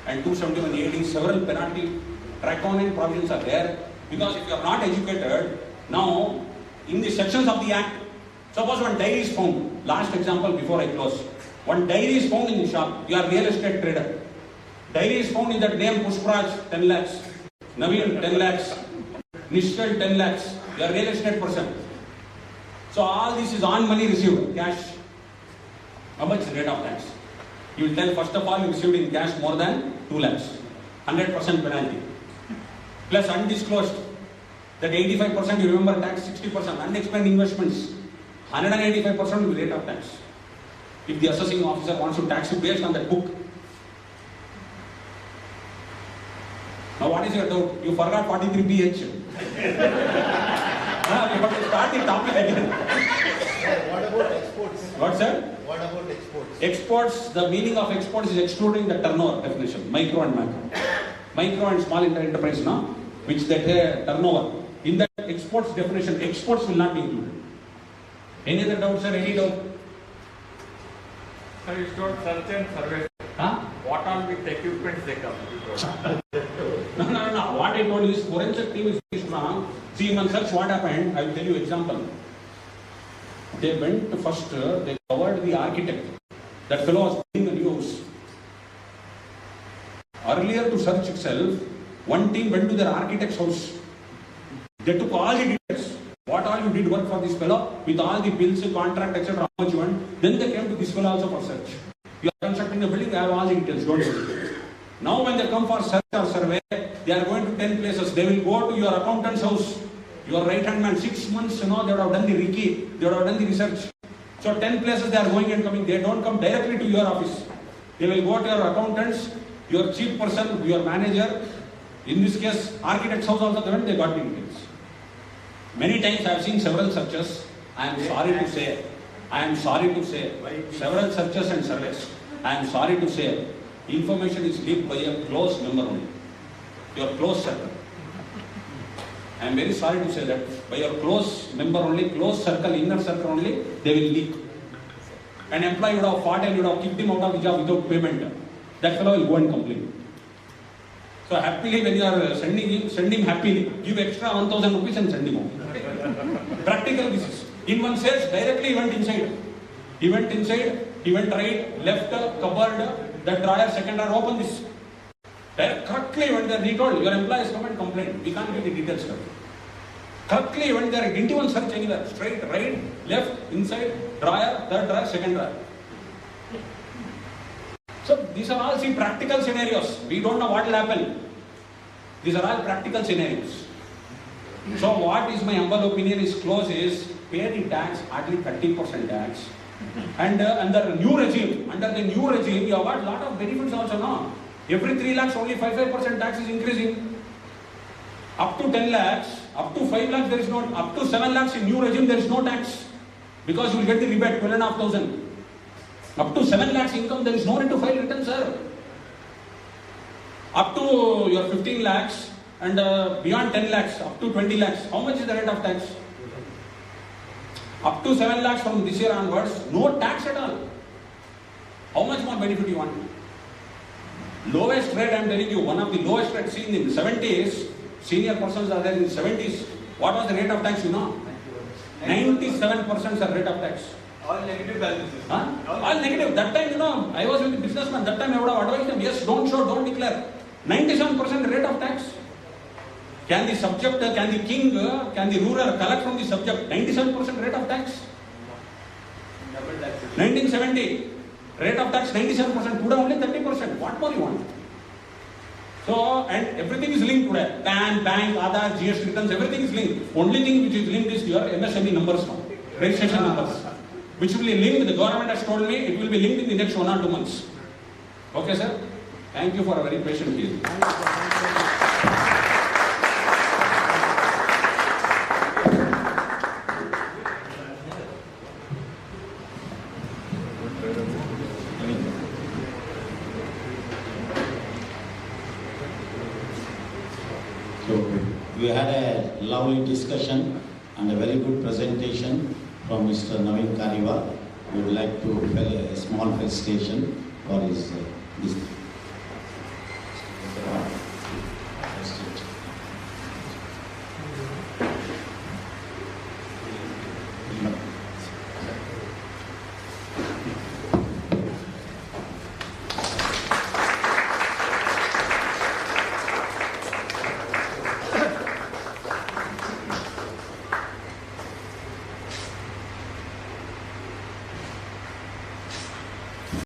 And 271 AD, several penalty draconian provisions are there, because if you are not educated, now in the sections of the act, suppose one diary is found, last example before I close, one diary is found in the shop, you are real estate trader. Diary is found in that name Pushpraj 10 lakhs, Naveen 10 lakhs, Nishal 10 lakhs, you are real estate person. So all this is on money received, cash. How much is the rate of tax? You will tell first of all you received in cash more than 2 lakhs, 100% penalty. Plus undisclosed, that 85% you remember tax, 60% unexplained investments, 185% will be rate of tax. If the assessing officer wants to tax you based on that book. Now what is your doubt? You forgot 43BH. You have to start the topic again. What about exports? What sir? What about exports? Exports, the meaning of exports is excluding the turnover definition, micro and macro. Micro and small enterprise, no? Which that turnover. In that exports definition, exports will not be included. Any other doubt, sir? Any doubt? Sir, you showed search and survey. Huh? What all with equipments they come? No. What I told you is forensic team is very strong. See, in one search, what happened? I will tell you example. They went to first, they covered the architect. That fellow was in the news. Earlier to search itself, one team went to their architect's house. They took all the details. What all you did work for this fellow, with all the bills, contract, etc. How much you want. Then they came to this fellow also for search. You are constructing a building, I have all the details, don't worry. Now when they come for search or survey, they are going to 10 places. They will go to your accountant's house. Your right hand man, 6 months, they would have done the recce, they would have done the research. So 10 places they are going and coming. They don't come directly to your office. They will go to your accountants, your chief person, your manager. In this case, architect's house also they got the details. Many times I have seen several searches. I am sorry to say, several searches and surveys. I am sorry to say, information is leaked by a close member only. Your close circle. I am very sorry to say that by your close member only, close circle, inner circle only, they will leak. An employee would have fought and would have kicked him out of the job without payment. That fellow will go and complain. So happily, when you are sending him, send him happily. Give extra 1,000 rupees and send him out. Practical business. In one sales, directly he went inside. He went right, left, cupboard, that drawer, second drawer, open this. Correctly went there, he told, your employees come and complain. We can't give the details. Correctly went there, didn't even search anywhere. Straight, right, left, inside, drawer, third drawer, second drawer. these are all practical scenarios. We don't know what will happen. These are all practical scenarios. So what is my humble opinion is close is pay the tax, hardly 30% tax. And under the new regime, you have got a lot of benefits also now. Every 3 lakhs only 5% tax is increasing. Up to 10 lakhs, up to 5 lakhs there is no, up to 7 lakhs in new regime there is no tax. Because you will get the rebate, 12,500. Up to 7 lakhs income there is no need to file return, sir. Up to your 15 lakhs and beyond 10 lakhs, up to 20 lakhs, how much is the rate of tax? Up to 7 lakhs from this year onwards, no tax at all. How much more benefit you want? Lowest rate, I am telling you, one of the lowest rates seen in the 70s, senior persons are there in the 70s. What was the rate of tax, you know? 97% is the rate of tax. All negative balances. Huh? All negative. That time, you know, I was with the businessman. That time I would have advised them, yes, don't show, don't declare. 97% rate of tax. Can the subject, can the king, can the ruler collect from the subject 97% rate of tax? 1970, rate of tax 97%, today only 30%. What more you want? So, and everything is linked today. PAN, bank, Aadhaar, GST returns, everything is linked. Only thing which is linked is your MSME numbers now, registration numbers, which will be linked. The government has told me it will be linked in the next 1 or 2 months. Okay, sir? Thank you for a very patient hearing. We had a lovely discussion and a very good presentation from Mr. Naveen Kariwal. We would like to a small felicitation for his this.